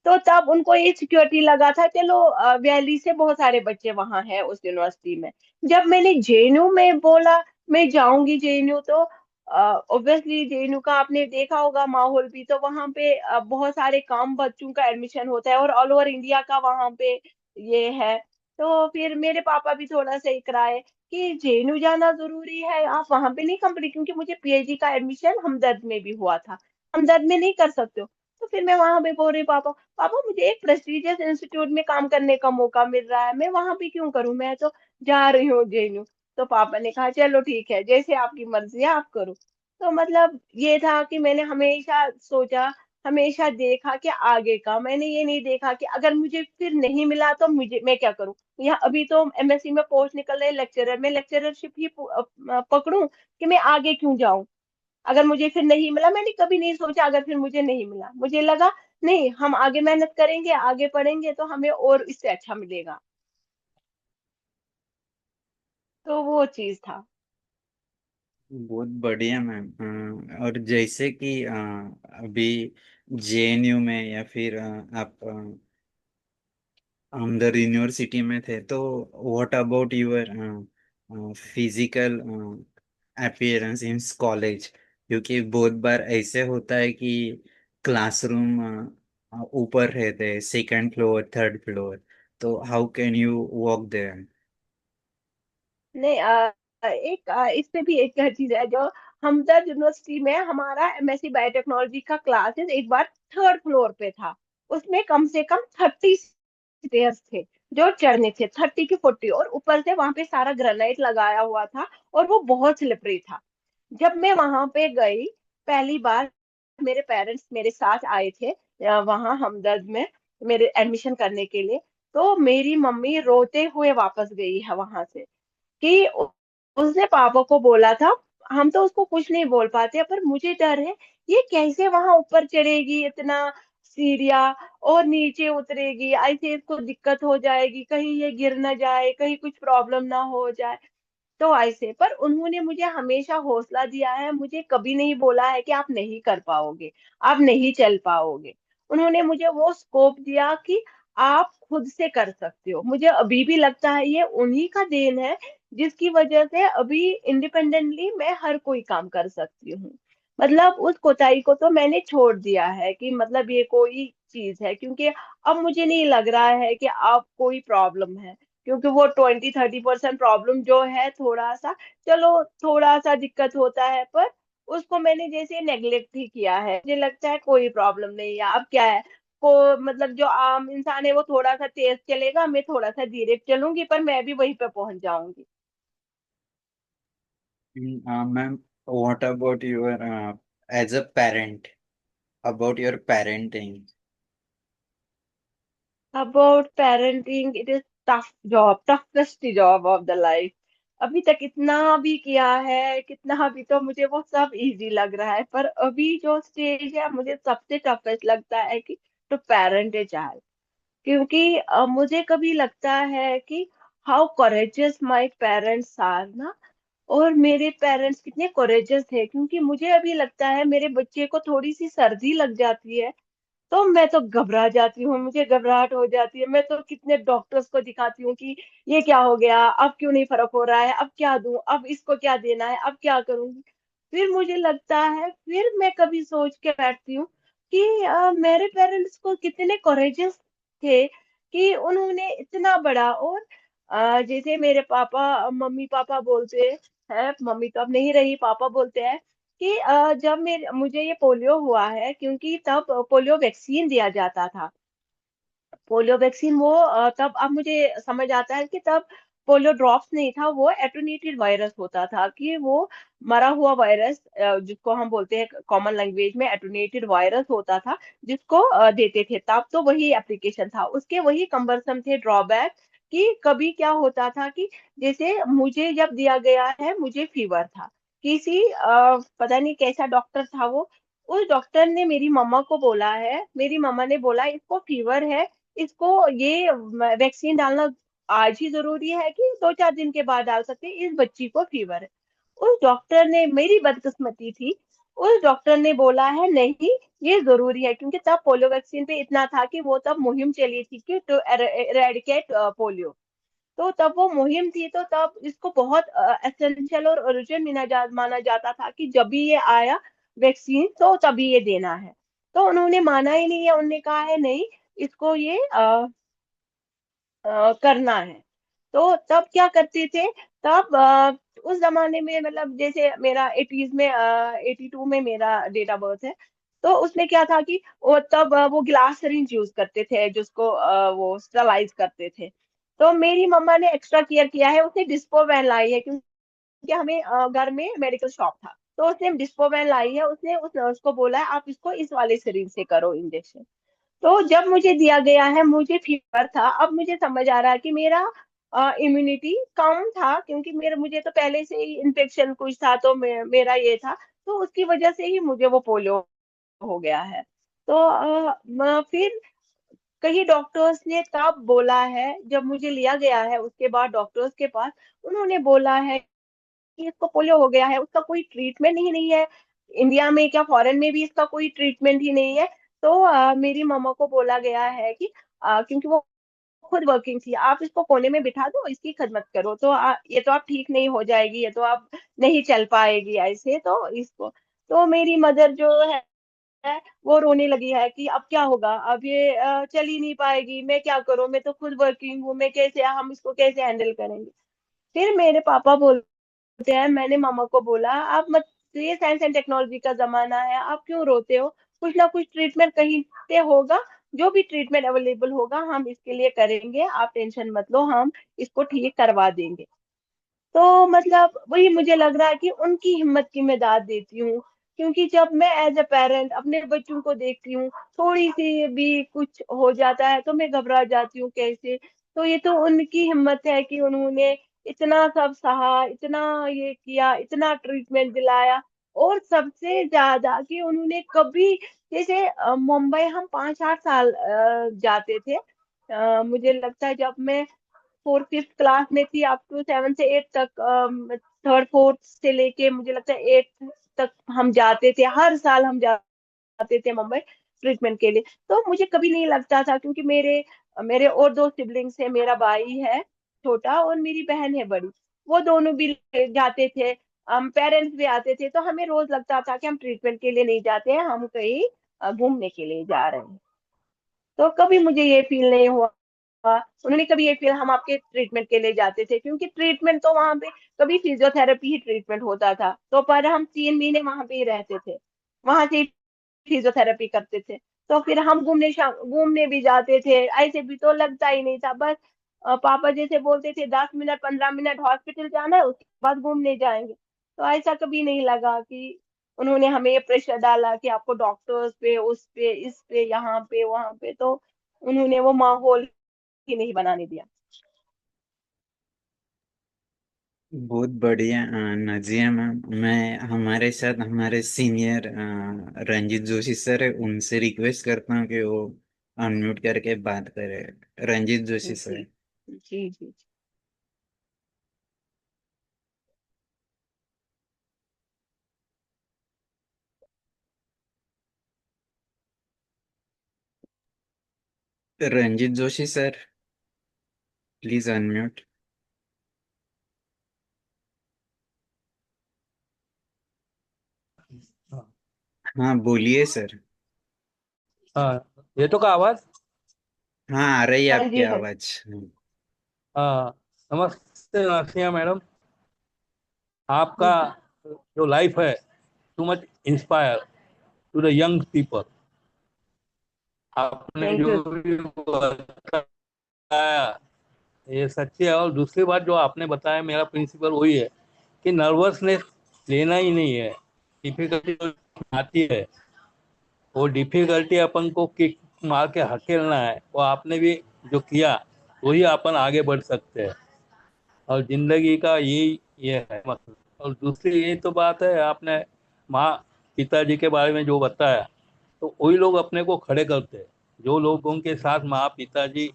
तो तब उनको ये सिक्योरिटी लगा था, चलो वैली से बहुत सारे बच्चे वहां हैं उस यूनिवर्सिटी में। जब मैंने जेएनयू में बोला मैं जाऊंगी जेएनयू, तो ऑब्वियसली जेएनयू का आपने देखा होगा माहौल भी, तो वहां पे बहुत सारे कम बच्चों का एडमिशन होता है, और ऑल ओवर इंडिया का वहां पे ये है। तो फिर मेरे पापा भी थोड़ा सा इकराए कि जेएनयू जाना जरूरी है, आप वहां पे नहीं कंप्लीट, क्योंकि मुझे पीएचडी का एडमिशन हमदर्द में भी हुआ था, हमदर्द में नहीं कर सकते हो। तो फिर मैं वहां पे बोल रही पापा, पापा मुझे एक प्रेस्टिजियस इंस्टीट्यूट में काम करने का मौका मिल रहा है, मैं वहां पे क्यों करूं, मैं तो जा रही हूँ जेएनयू। तो पापा ने कहा चलो ठीक है, जैसे आपकी मर्जी है आप करो। तो मतलब ये था कि मैंने हमेशा सोचा, हमेशा देखा कि आगे का, मैंने ये नहीं देखा कि अगर मुझे फिर नहीं मिला तो मुझे मैं क्या करूं। यहाँ अभी तो एमएससी में पोस्ट निकल रहे लेक्चरर में, लेक्चररशिप ही पकड़ूं कि मैं आगे क्यों जाऊं। अगर मुझे फिर नहीं मिला, मैंने कभी नहीं सोचा अगर फिर मुझे नहीं मिला, मुझे लगा नहीं हम आगे मेहनत करेंगे, आगे पढ़ेंगे तो हमें और इससे अच्छा मिलेगा। तो वो चीज था। बहुत बढ़िया मैम। और जैसे कि अभी जेएनयू में या फिर आप हमदर्द यूनिवर्सिटी में थे, तो what about your physical appearance in college? क्योंकि बहुत बार ऐसे होता है कि क्लासरूम ऊपर रहते हैं, सेकंड फ्लोर, थर्ड फ्लोर, तो how can you walk there? नहीं एक इस पे भी एक चीज है जो हमदर्द यूनिवर्सिटी में हमारा एमएससी बायोटेक्नोलॉजी का क्लासेस एक बार थर्ड फ्लोर पे था। उसमें कम से कम 30 स्टेयर्स थे जो चढ़ने थे, 30 की 40, और ऊपर से वहां पे सारा ग्रेनाइट लगाया हुआ था और वो बहुत स्लिपरी था। जब मैं वहां पे गई पहली बार, मेरे पेरेंट्स मेरे साथ आए थे वहां हमदर्द में मेरे एडमिशन करने के लिए। तो मेरी मम्मी रोते हुए वापस गई है वहां से कि उसने पापा को बोला था। हम तो उसको कुछ नहीं बोल पाते, पर मुझे डर है ये कैसे वहां ऊपर चढ़ेगी इतना सीढ़ियाँ, और नीचे उतरेगी, ऐसे इसको दिक्कत हो जाएगी, कहीं ये गिर ना जाए, कहीं कुछ प्रॉब्लम ना हो जाए। तो ऐसे पर उन्होंने मुझे हमेशा हौसला दिया है, मुझे कभी नहीं बोला है कि आप नहीं कर पाओगे, आप नहीं चल पाओगे। उन्होंने मुझे वो स्कोप दिया कि आप खुद से कर सकते हो। मुझे अभी भी लगता है ये उन्हीं का देन है जिसकी वजह से अभी इंडिपेंडेंटली मैं हर कोई काम कर सकती हूँ। मतलब उस कोताही को तो मैंने छोड़ दिया है कि मतलब ये कोई चीज है, क्योंकि अब मुझे नहीं लग रहा है कि अब कोई प्रॉब्लम है। क्योंकि वो 20-30% प्रॉब्लम जो है थोड़ा सा, चलो थोड़ा सा दिक्कत होता है, पर उसको मैंने जैसे नेग्लेक्ट ही किया है। मुझे लगता है कोई प्रॉब्लम नहीं है, अब क्या है, को मतलब जो आम इंसान है वो थोड़ा सा तेज चलेगा, मैं थोड़ा सा धीरे चलूंगी, पर मैं भी वहीं पे पहुंच जाऊंगी। Ma'am, what about your as a parent, about your parenting? About parenting, it is tough job, toughest job of the life. अभी तक इतना भी किया है, कितना भी, तो मुझे वो सब इजी लग रहा है, पर अभी जो स्टेज है मुझे सबसे टफेस्ट लगता है कि टू पेरेंट ए चाइल्ड। क्योंकि मुझे कभी लगता है कि हाउ कोरेजियस माय पेरेंट्स आर ना, और मेरे पेरेंट्स कितने कोरेजियस थे। क्योंकि मुझे अभी लगता है मेरे बच्चे को थोड़ी सी सर्दी लग जाती है तो मैं तो घबरा जाती हूँ, मुझे घबराहट हो जाती है। मैं तो कितने डॉक्टर्स को दिखाती हूँ कि ये क्या हो गया, अब क्यों नहीं फर्क हो रहा है, अब क्या दूं, अब इसको क्या देना है, अब क्या करूंगी। फिर मुझे लगता है, फिर मैं कभी सोच के बैठती हूँ कि मेरे पेरेंट्स को कितने कोरेजियस थे कि उन्होंने इतना बड़ा। और जैसे मेरे पापा, मम्मी पापा बोलते हैं, मम्मी तो अब नहीं रही, पापा बोलते हैं कि जब मेरे मुझे ये पोलियो हुआ है, क्योंकि तब पोलियो वैक्सीन दिया जाता था। पोलियो वैक्सीन वो तब अब मुझे समझ आता है कि तब पोलियो ड्रॉप्स नहीं था, वो एटोनेटेड वायरस होता था, कि वो मरा हुआ वायरस, जिसको हम बोलते हैं कॉमन लैंग्वेज में एटोनेटेड वायरस होता था, जिसको देते थे। तब तो वही एप्लीकेशन था, उसके वही कम्बरसम थे ड्रॉबैक। कि कभी क्या होता था कि जैसे मुझे जब दिया गया है, मुझे फीवर था, किसी पता नहीं कैसा डॉक्टर था वो, उस डॉक्टर ने मेरी मम्मा को बोला है, मेरी मम्मा ने बोला इसको फीवर है, इसको ये वैक्सीन डालना आज ही जरूरी है कि 2-4 दिन के बाद डाल सकते हैं, इस बच्ची को फीवर है। उस डॉक्टर ने, मेरी बदकिस्मती थी, उस डॉक्टर ने बोला है नहीं, ये जरूरी है। क्योंकि तब पोलियो वैक्सीन पे इतना था कि वो तब मुहिम चली थी कि टू एरेडिकेट पोलियो। तो तब वो मुहिम थी, तो तब इसको बहुत एसेंशियल और अर्जेंट माना जाता था कि जब भी ये आया वैक्सीन तो तभी ये देना है। तो उन्होंने माना ही नहीं है, उन्होंने कहा है नहीं, इसको ये करना है। तो तब क्या करते थे, तब उस जमाने में, मतलब जैसे मेरा 80s में, 82 में मेरा डेट ऑफ बर्थ है, तो उसमें क्या था कि वो तब वो ग्लास सिरिंज यूज करते थे, जिसको वो स्टरलाइज करते थे। तो मेरी मम्मा ने एक्स्ट्रा केयर किया है, उसने डिस्पो वैन लाई है, क्योंकि हमें घर में मेडिकल शॉप था, तो उसने डिस्पो वैन लाई है, उसने उस नर्स को बोला है आप इसको इस वाले सिरिंज से करो इंजेक्शन। तो जब मुझे दिया गया है, मुझे फीवर था, अब मुझे समझ आ रहा है कि मेरा इम्यूनिटी कम था, क्योंकि मेरे मुझे तो पहले से ही इन्फेक्शन कुछ था, तो मेरा ये था, तो उसकी वजह से ही मुझे वो पोलियो हो गया है। तो फिर कई डॉक्टर्स ने तब बोला है, जब मुझे लिया गया है उसके बाद डॉक्टर्स के पास, उन्होंने बोला है कि इसको पोलियो हो गया है, उसका कोई ट्रीटमेंट ही नहीं है, इंडिया में क्या फॉरेन में भी इसका कोई ट्रीटमेंट ही नहीं है। तो मेरी मम्मा को बोला गया है कि क्योंकि वो खुद वर्किंग थी, आप इसको कोने में बिठा दो, इसकी खदमत करो, तो ये तो आप ठीक नहीं हो जाएगी, ये तो आप नहीं चल पाएगी ऐसे, तो इसको। तो मेरी मदर जो है वो रोने लगी है कि अब क्या होगा, अब ये चल ही नहीं पाएगी, मैं क्या करूं, मैं तो खुद वर्किंग हूँ, मैं कैसे, हम इसको कैसे हैंडल करेंगे। फिर मेरे पापा बोलते हैं, मैंने मामा को बोला आप मत तो ये साइंस एंड टेक्नोलॉजी का जमाना है, आप क्यों रोते हो? कुछ ना कुछ ट्रीटमेंट कहीं पे होगा, जो भी ट्रीटमेंट अवेलेबल होगा हम इसके लिए करेंगे, आप टेंशन मत लो, हम इसको ठीक करवा देंगे। तो मतलब वही मुझे लग रहा है कि उनकी हिम्मत की मैं दाद देती हूँ, क्योंकि जब मैं एज अ पेरेंट अपने बच्चों को देखती हूँ, थोड़ी सी भी कुछ हो जाता है तो मैं घबरा जाती हूँ कैसे। तो ये तो उनकी हिम्मत है कि उन्होंने इतना सब सहा, इतना ये किया, इतना ट्रीटमेंट दिलाया, और सबसे ज्यादा कि उन्होंने कभी, जैसे मुंबई हम 5-8 साल जाते थे। मुझे लगता है जब मैं 4th-5th क्लास में थी, अप टू 7 से 8 तक, 3rd-4th से लेके मुझे लगता है 8th तक हम जाते थे, हर साल हम जाते थे मुंबई ट्रीटमेंट के लिए। तो मुझे कभी नहीं लगता था, क्योंकि मेरे मेरे और 2 सिबलिंग्स है, मेरा भाई है छोटा और मेरी बहन है बड़ी, वो दोनों भी जाते थे, हम पेरेंट्स भी आते थे, तो हमें रोज लगता था कि हम ट्रीटमेंट के लिए नहीं जाते हैं, हम कहीं घूमने के लिए जा रहे हैं। तो कभी मुझे ये फील नहीं हुआ, उन्होंने कभी ये फील हम आपके ट्रीटमेंट के लिए जाते थे, क्योंकि ट्रीटमेंट तो वहां पे कभी फिजियोथेरेपी ही ट्रीटमेंट होता था, तो पर हम 3 महीने वहां पे ही रहते थे, वहां से फिजियोथेरेपी करते थे। तो फिर हम घूमने भी जाते थे, ऐसे भी तो लगता ही नहीं था, बस पापा जैसे बोलते थे 10 मिनट 15 मिनट हॉस्पिटल जाना है, उसके बाद घूमने जाएंगे। तो ऐसा कभी नहीं लगा कि उन्होंने हमें ये प्रेशर डाला कि आपको डॉक्टर्स पे, उस पे, इस पे, यहाँ पे, वहां पे। तो उन्होंने वो माहौल ही नहीं बनाने दिया। बहुत बढ़िया नजिया मैम। मैं हमारे साथ हमारे सीनियर रंजित जोशी सर है, उनसे रिक्वेस्ट करता हूँ कि वो अनम्यूट करके बात करें। रंजित जोशी जी सर। जी जी। Ranjit Joshi sir, please unmute. हाँ बोलिए सर। हाँ, ये तो का आवाज। हाँ आ रही है हाँ आपकी जी, हाँ आवाज। हाँ, नमस्ते नासिया मैडम। आपका जी। जो लाइफ है, too much inspire to the young people. आपने थैंक यू। जो भी बताया ये सच्ची है। और दूसरी बात जो आपने बताया, मेरा प्रिंसिपल वही है कि नर्वसनेस लेना ही नहीं है। डिफिकल्टी जो आती है, वो डिफिकल्टी अपन को किक मार के हकेलना है। वो आपने भी जो किया, वही अपन आगे बढ़ सकते हैं। और जिंदगी का यही ये है मतलब। और दूसरी ये तो बात है, आपने माँ पिताजी के बारे में जो बताया, तो वही लोग अपने को खड़े करते हैं। जो लोगों के साथ माँ पिताजी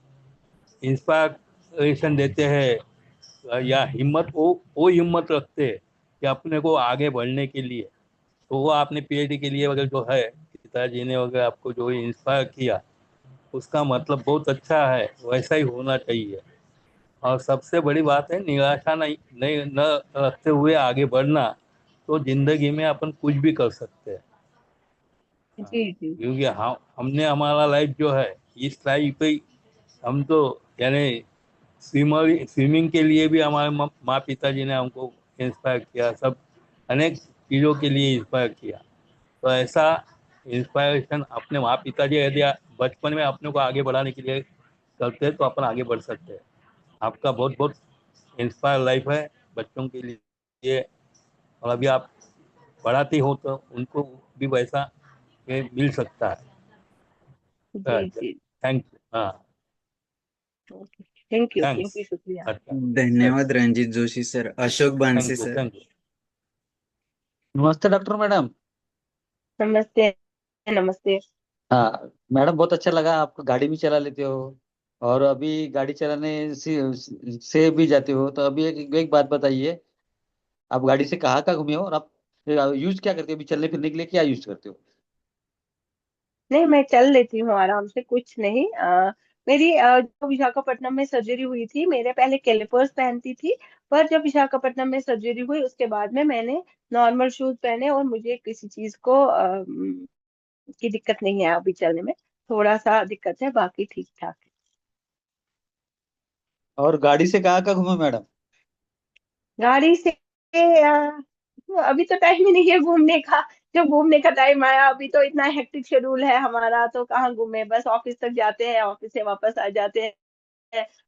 इंस्पायरेशन देते हैं या हिम्मत, वो हिम्मत रखते हैं कि अपने को आगे बढ़ने के लिए। तो वो आपने पीएचडी के लिए वगैरह जो है, पिताजी ने वगैरह आपको जो इंस्पायर किया, उसका मतलब बहुत अच्छा है, वैसा ही होना चाहिए। और सबसे बड़ी बात है, निराशा नहीं न रखते हुए आगे बढ़ना। तो जिंदगी में अपन कुछ भी कर सकते हैं। हाँ, जी जी। क्योंकि हमने हमारा लाइफ जो है, इस लाइफ पे हम तो यानी स्विमिंग के लिए भी हमारे माँ पिताजी ने हमको इंस्पायर किया, सब अनेक चीज़ों के लिए इंस्पायर किया। तो ऐसा इंस्पायरेशन अपने माँ पिताजी यदि बचपन में अपने को आगे बढ़ाने के लिए करते हैं, तो अपन आगे बढ़ सकते हैं। आपका बहुत बहुत इंस्पायर लाइफ है बच्चों के लिए। और अभी आप पढ़ाती हो तो उनको भी वैसा ये मिल सकता है। जी जी। Thank you. हाँ, thank you, thank thanks. You, शुक्रिया। अच्छा, धन्यवाद Ranjit Joshi sir. Ashok Banse thank you, sir. Thank you. नमस्ते डॉक्टर मैडम। नमस्ते। नमस्ते। हाँ मैडम, बहुत अच्छा लगा। आप गाड़ी भी चला लेते हो और अभी गाड़ी चलाने से भी जाते हो, तो अभी एक बात बताइए। आप गाड़ी से कहाँ कहाँ घूमे हो और आप यूज क्या करते हो? अभी चलने फिरने के लिए क्या यूज करते हो? नहीं, मैं चल लेती हूँ आराम से, कुछ नहीं। मेरी जो विशाखापट्टनम में सर्जरी हुई थी, मेरे पहले कैलिपर्स पहनती थी, पर जब विशाखापट्टनम में सर्जरी हुई उसके बाद में मैंने नॉर्मल शूज पहने, और मुझे किसी चीज को की दिक्कत नहीं है अभी चलने में। थोड़ा सा दिक्कत है, बाकी ठीक ठाक है। और गाड़ी से कहाँ कहाँ घूमे मैडम? गाड़ी से अभी तो टाइम ही नहीं है घूमने का। जब घूमने का टाइम आया, अभी तो इतना हेक्टिक शेड्यूल है हमारा, तो कहाँ घूमे, बस ऑफिस तक जाते हैं, ऑफिस से वापस आ जाते हैं।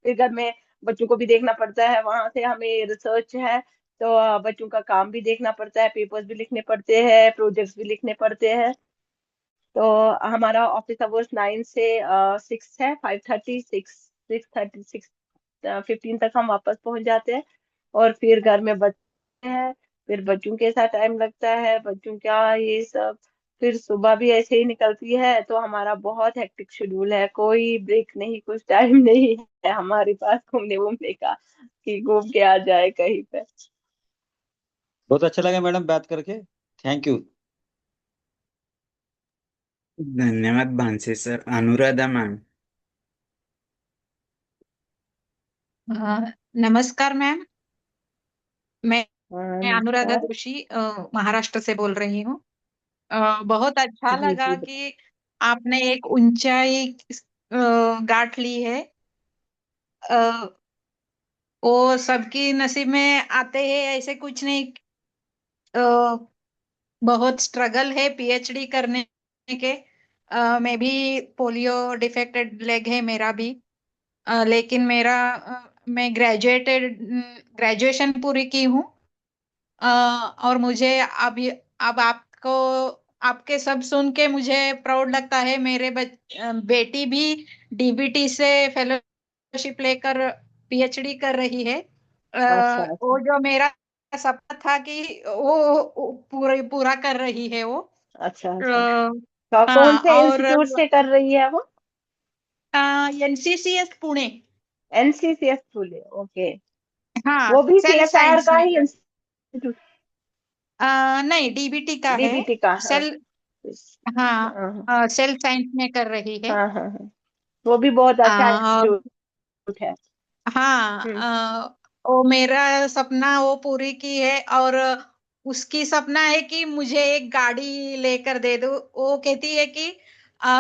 फिर घर में बच्चों को भी देखना पड़ता है, वहां से हमें रिसर्च है, तो बच्चों का काम भी देखना पड़ता है, पेपर्स भी लिखने पड़ते हैं, प्रोजेक्ट्स भी लिखने पड़ते हैं। तो हमारा ऑफिस आवर्स 9 से 6 है, 5:30, 6:30, 6:15 तक हम वापस पहुंच जाते हैं। और फिर घर में बच्चे हैं, फिर बच्चों के साथ टाइम लगता है, बच्चों का ये सब। फिर सुबह भी ऐसे ही निकलती है, तो हमारा बहुत हेक्टिक शेड्यूल है, कोई ब्रेक नहीं, कुछ टाइम नहीं है हमारे पास घूमने वूमने का कि घूम के आ जाए कहीं पे। बहुत अच्छा लगा मैडम बात करके। Thank you. धन्यवाद भांसे सर। अनुराधा मैम। नमस्कार मैम। मैं हाँ, मैं अनुराधा नमस्कार। जोशी महाराष्ट्र से बोल रही हूँ। बहुत अच्छा जी लगा जी। कि आपने एक ऊंचाई गांठ ली है। अ, वो सबकी नसीब में आते हैं ऐसे कुछ नहीं। अ, बहुत स्ट्रगल है पीएचडी करने के। मैं भी पोलियो डिफेक्टेड लेग है मेरा भी। लेकिन मैं ग्रेजुएशन पूरी की हूँ। और मुझे अब आपके सब सुन के मुझे प्राउड लगता है। बेटी भी डीबीटी से फेलोशिप लेकर पीएचडी कर रही है। अच्छा अच्छा। वो जो मेरा सपना था कि वो पूरा कर रही है वो। अच्छा अच्छा। अ, तो कौन हाँ से और इंस्टीट्यूट से कर रही है वो? एनसीसीएस पुणे। एनसीसीएस फुले, ओके। हाँ वो भी सेल सीएसआईआर साइंस का में ही कर। इंस्टीट्यूट? नहीं डीबीटी का है। डीबीटी का, हाँ। सेल हाँ हाँ सेल साइंस में कर रही है। हाँ हाँ हाँ। वो भी बहुत अच्छा और इंस्टीट्यूट है। हाँ हम्म। वो मेरा सपना वो पूरी की है। और उसकी सपना है कि मुझे एक गाड़ी लेकर दे दो। वो कहती है कि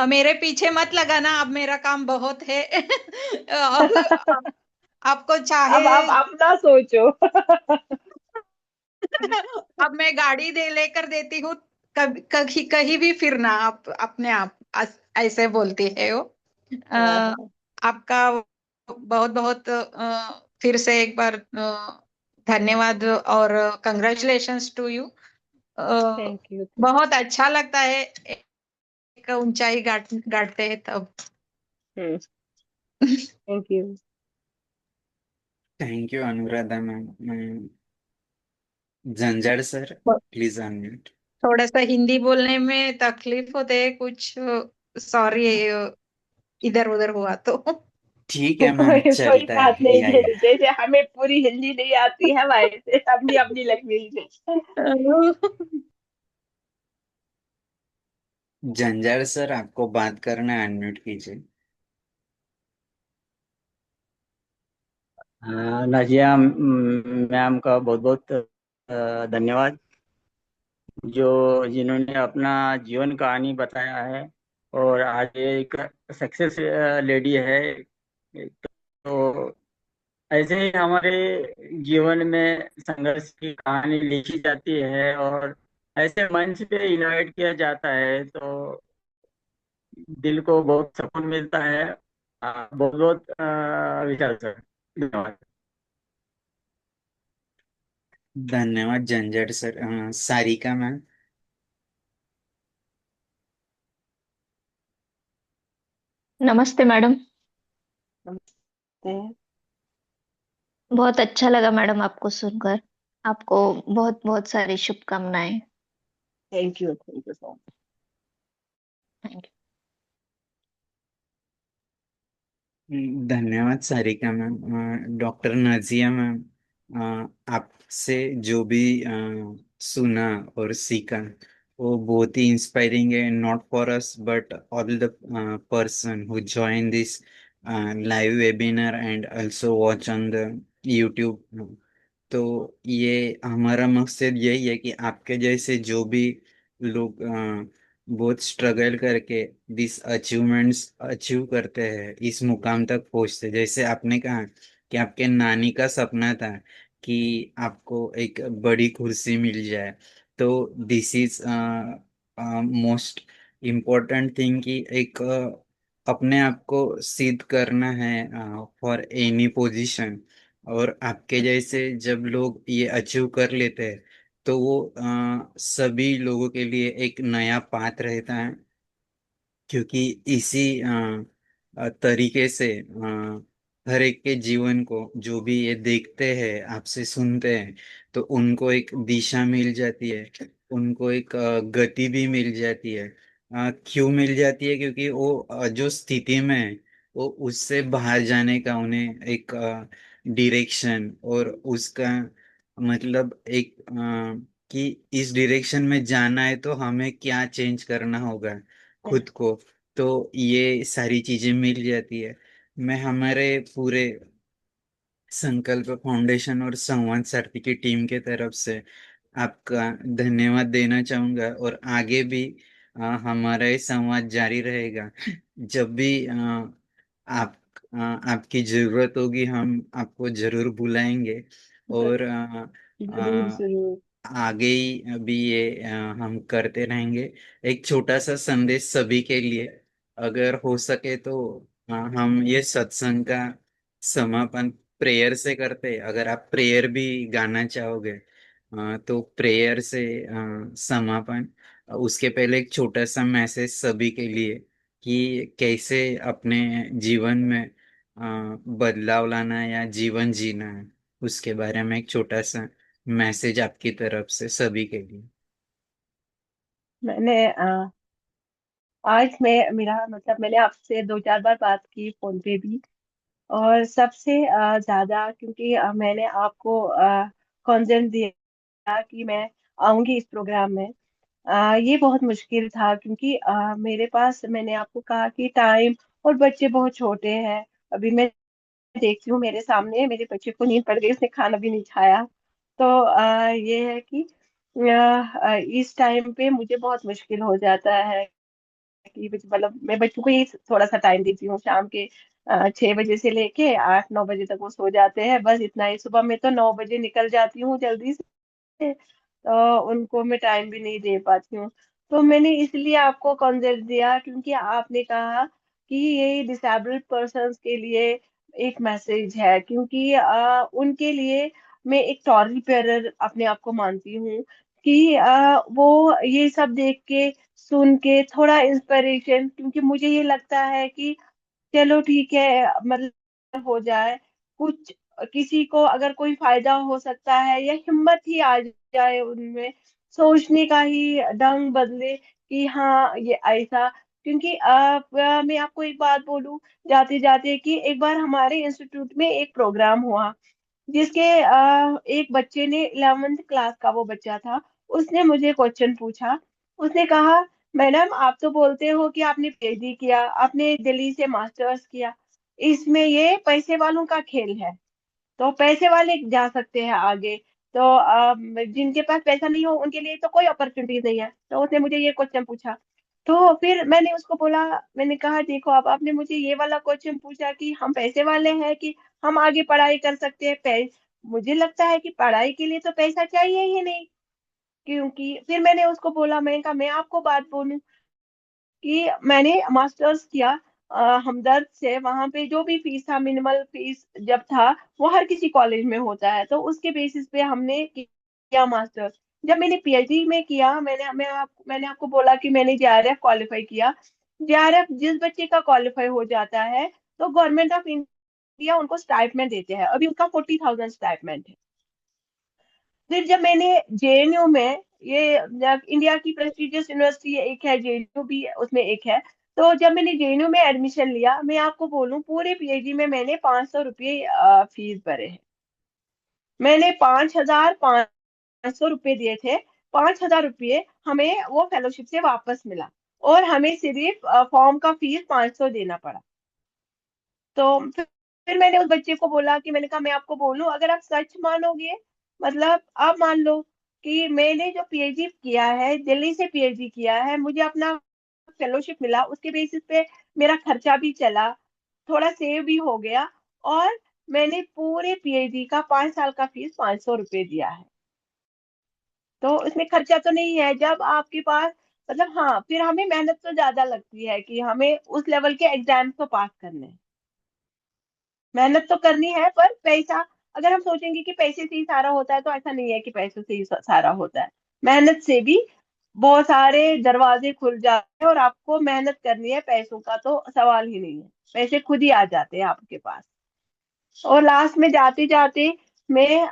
मेरे पीछे मत लगाना, अब मेरा काम बहुत है। और आपको अब चाहे अपना सोचो। अब मैं गाड़ी दे लेकर देती हूँ। कभी कहीं कहीं भी फिरना आप अपने आप ऐसे बोलती है वो। हाँ अ, हाँ। आपका बहुत बहुत फिर से एक बार धन्यवाद और congratulations to you. Thank you. बहुत अच्छा लगता है एक ऊंचाई गाड़ते हैं तब। हम्म। Thank you. Thank you Anuradha ma'am. Janjad sir, please unmute. थोड़ा सा हिंदी बोलने में तकलीफ होते है कुछ। सॉरी इधर उधर हुआ तो। ठीक है मैम, कोई चलता बात है, नहीं, या जैसे हमें पूरी हिंदी नहीं आती है, वैसे अपनी अपनी लैंग्वेज है। जंजड़ सर, आपको बात करना है, अनम्यूट कीजिए। नाजिया मैम का बहुत बहुत धन्यवाद, जो जिन्होंने अपना जीवन कहानी बताया है और आज एक सक्सेस लेडी है। तो ऐसे ही हमारे जीवन में संघर्ष की कहानी लिखी जाती है और ऐसे मंच पे इनवाइट किया जाता है तो दिल को बहुत सुकून मिलता है। बहुत बहुत विशाल सर, धन्यवाद। धन्यवाद जंजड़ सर। सारिका मैम। नमस्ते मैडम। नमस्ते। बहुत अच्छा लगा मैडम आपको सुनकर। आपको बहुत बहुत सारी शुभकामनाएं। Thank you so much. Thank धन्यवाद Sarika ma'am. Doctor Nazia ma'am, आपसे जो भी सुना और सीखा वो बहुत ही इंस्पायरिंग है, not for us but all the person who join this live webinar and also watch on the YouTube. तो ये हमारा मकसद यही है कि आपके जैसे जो भी लोग बहुत स्ट्रगल करके दिस अचीवमेंट्स अचीव करते हैं, इस मुकाम तक पहुंचते, जैसे आपने कहा कि आपके नानी का सपना था कि आपको एक बड़ी कुर्सी मिल जाए। तो this is most important thing कि एक अपने आप को सिद्ध करना है फॉर एनी पोजीशन। और आपके जैसे जब लोग ये अचीव कर लेते हैं तो वो सभी लोगों के लिए एक नया पाथ रहता है। क्योंकि इसी तरीके से हर एक के जीवन को जो भी ये देखते हैं आपसे सुनते हैं तो उनको एक दिशा मिल जाती है, उनको एक गति भी मिल जाती है। क्यों मिल जाती है? क्योंकि वो जो स्थिति में है वो उससे बाहर जाने का उन्हें एक डायरेक्शन और उसका मतलब एक कि इस डायरेक्शन में जाना है तो हमें क्या चेंज करना होगा खुद को। तो ये सारी चीजें मिल जाती है। मैं हमारे पूरे संकल्प फाउंडेशन और संवाद सारथी की टीम के तरफ से आपका धन्यवाद देना चाहूंगा। और आगे भी हमारा ये संवाद जारी रहेगा। जब भी आप आपकी जरूरत होगी हम आपको जरूर बुलाएंगे। और जरूर जरूर। आगे ही अभी ये हम करते रहेंगे। एक छोटा सा संदेश सभी के लिए, अगर हो सके तो हम ये सत्संग का समापन प्रेयर से करते। अगर आप प्रेयर भी गाना चाहोगे तो प्रेयर से समापन। उसके पहले एक छोटा सा मैसेज सभी के लिए कि कैसे अपने जीवन में बदलाव लाना है या जीवन जीना है, उसके बारे में एक छोटा सा मैसेज आपकी तरफ से सभी के लिए। मैंने आज मैं मेरा मतलब मैंने आपसे 2-4 बार बात की फोन पे भी। और सबसे ज्यादा क्योंकि मैंने आपको कॉन्सेंट दिया कि मैं आऊंगी इस प्रोग्राम में। ये बहुत मुश्किल था क्योंकि मेरे पास मैंने आपको कहा कि टाइम और बच्चे बहुत छोटे हैं। अभी मैं देखती हूँ मेरे सामने मेरे बच्चे को नींद पड़ गई, उसने खाना भी नहीं खाया। तो ये है कि इस टाइम पे मुझे बहुत मुश्किल हो जाता है कि मतलब मैं बच्चों को ही थोड़ा सा टाइम देती हूँ शाम के 6 बजे से लेके 8-9 बजे तक वो सो जाते हैं, बस इतना ही। सुबह में तो 9 बजे निकल जाती हूँ जल्दी से, तो उनको मैं टाइम भी नहीं दे पाती हूँ। तो मैंने इसलिए आपको कॉन्सेप्ट दिया क्योंकि आपने कहा कि ये डिसेबल्ड पर्सन्स के लिए एक मैसेज है, क्योंकि उनके लिए मैं एक टॉर्च बेरर अपने आप को मानती हूँ कि वो ये सब देख के सुन के थोड़ा इंस्पिरेशन, क्योंकि मुझे ये लगता है कि चलो ठीक है मतलब हो जाए कुछ, किसी को अगर कोई फायदा हो सकता है या हिम्मत ही आ जाए उनमें, सोचने का ही ढंग बदले कि हाँ ये ऐसा। क्योंकि मैं आपको एक बात बोलूं जाते जाते कि एक बार हमारे इंस्टीट्यूट में एक प्रोग्राम हुआ जिसके एक बच्चे ने 11th क्लास का वो बच्चा था, उसने मुझे क्वेश्चन पूछा। उसने कहा मैडम आप तो बोलते हो कि आपने पीएचडी किया, आपने दिल्ली से मास्टर्स किया, इसमें ये पैसे वालों का खेल है, तो पैसे वाले जा सकते हैं आगे, तो जिनके पास पैसा नहीं हो उनके लिए तो कोई अपॉर्चुनिटी नहीं है। तो उसने मुझे ये क्वेश्चन पूछा। तो फिर मैंने उसको बोला, मैंने कहा देखो अब आपने मुझे ये वाला क्वेश्चन पूछा कि हम पैसे वाले हैं कि हम आगे पढ़ाई कर सकते हैं। मुझे लगता है कि पढ़ाई के लिए तो पैसा चाहिए ही नहीं। क्योंकि फिर मैंने उसको बोला, मैंने कहा मैं आपको बात बोलूं कि मैंने मास्टर्स किया हमदर्द से, वहां पे जो भी फीस था मिनिमल फीस जब था वो हर किसी कॉलेज में होता है, तो उसके बेसिस पे हमने किया मास्टर्स। जब मैंने पीएचडी में किया मैंने आपको बोला कि मैंने जेआरएफ क्वालिफाई किया। जेआरएफ जिस बच्चे का क्वालिफाई हो जाता है तो गवर्नमेंट ऑफ इंडिया उनको स्टाइपमेंट देते हैं, अभी उनका 40,000 स्टाइपमेंट है। फिर जब मैंने जेएनयू में, ये जब इंडिया की प्रेस्टिजियस यूनिवर्सिटी एक है जेएनयू भी उसमें एक है, तो जब मैंने जेएनयू में एडमिशन लिया, मैं आपको बोलूं पूरे पीएचडी में मैंने 500 रुपये फीस भरे हैं। मैंने 5,500 रुपये दिए थे। 5,000 रुपये हमें वो फेलोशिप से वापस मिला और हमें सिर्फ फॉर्म का फीस 500 देना पड़ा। तो फिर मैंने उस बच्चे को बोला कि मैंने कहा मैं आपको बोलूं अगर आप सच मानोगे, मतलब आप मान लो कि मैंने जो पीएचडी किया है दिल्ली से पीएचडी किया है, मुझे अपना फेलोशिप मिला, उसके बेसिस पे मेरा खर्चा भी चला, थोड़ा सेव भी हो गया, और मैंने पूरे पीएचडी का 5 साल का फीस 500 रुपये दिया है। तो इसमें खर्चा तो नहीं है जब आपके पास, मतलब हाँ, फिर हमें मेहनत तो ज्यादा लगती है कि हमें उस लेवल के एग्जाम तो पास करने हैं। मेहनत तो करनी है, पर पैसा, अगर हम सोचेंगे कि पैसे से ही सारा होता है तो ऐसा नहीं है कि पैसों से ही सारा होता है। मेहनत से भी बहुत सारे दरवाजे खुल जाते हैं, और आपको मेहनत करनी है, पैसों का तो सवाल ही नहीं है, पैसे खुद ही आ जाते हैं आपके पास। और लास्ट में जाते जाते मैं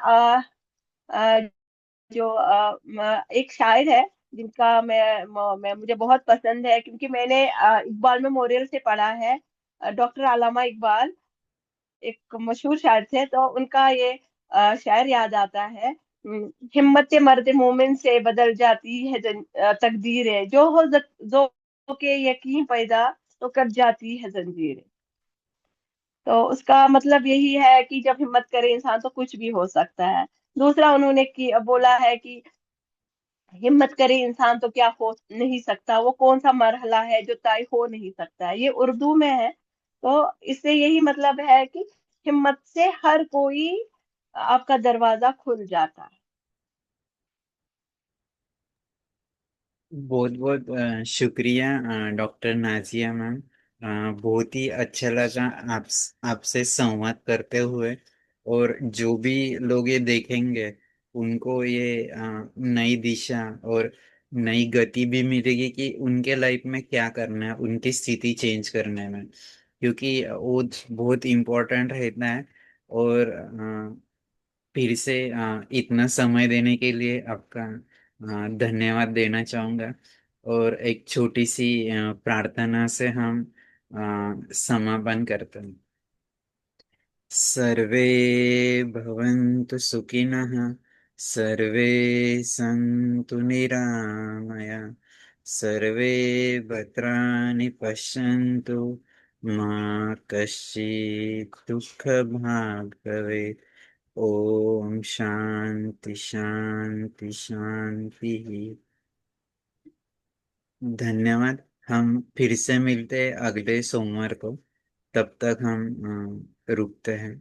जो एक शायर है जिनका मैं मुझे बहुत पसंद है, क्योंकि मैंने इकबाल मेमोरियल से पढ़ा है। डॉक्टर अल्लामा इकबाल एक मशहूर शायर थे, तो उनका ये शायर याद आता है। हिम्मत मर्द मोमिन से बदल जाती है तकदीरें, जो हो जो के यकीन पैदा तो कट जाती है जंजीरें। तो उसका मतलब यही है कि जब हिम्मत करे इंसान तो कुछ भी हो सकता है। दूसरा उन्होंने बोला है कि हिम्मत करे इंसान तो क्या हो नहीं सकता, वो कौन सा मरहला है जो तय हो नहीं सकता है, ये उर्दू में है। तो इससे यही मतलब है कि हिम्मत से हर कोई आपका दरवाजा खुल जाता है। बहुत बहुत शुक्रिया डॉक्टर नाजिया मैम। बहुत ही अच्छा लगा आप आपसे संवाद करते हुए। और जो भी लोग ये देखेंगे उनको ये नई दिशा और नई गति भी मिलेगी कि उनके लाइफ में क्या करना है, उनकी स्थिति चेंज करने में, क्योंकि वो बहुत इम्पोर्टेंट रहता है। और फिर से इतना समय देने के लिए आपका धन्यवाद देना चाहूँगा। और एक छोटी सी प्रार्थना से हम समापन करते हैं। सर्वे भवन्तु सुखिनः, सर्वे सन्तु निरामया, सर्वे भद्राणि पश्यन्तु, मा कश्चित् दुःखभाग् भवेत्। ओम शांति शांति शांति। धन्यवाद। हम फिर से मिलते हैं अगले सोमवार को। तब तक हम रुकते हैं।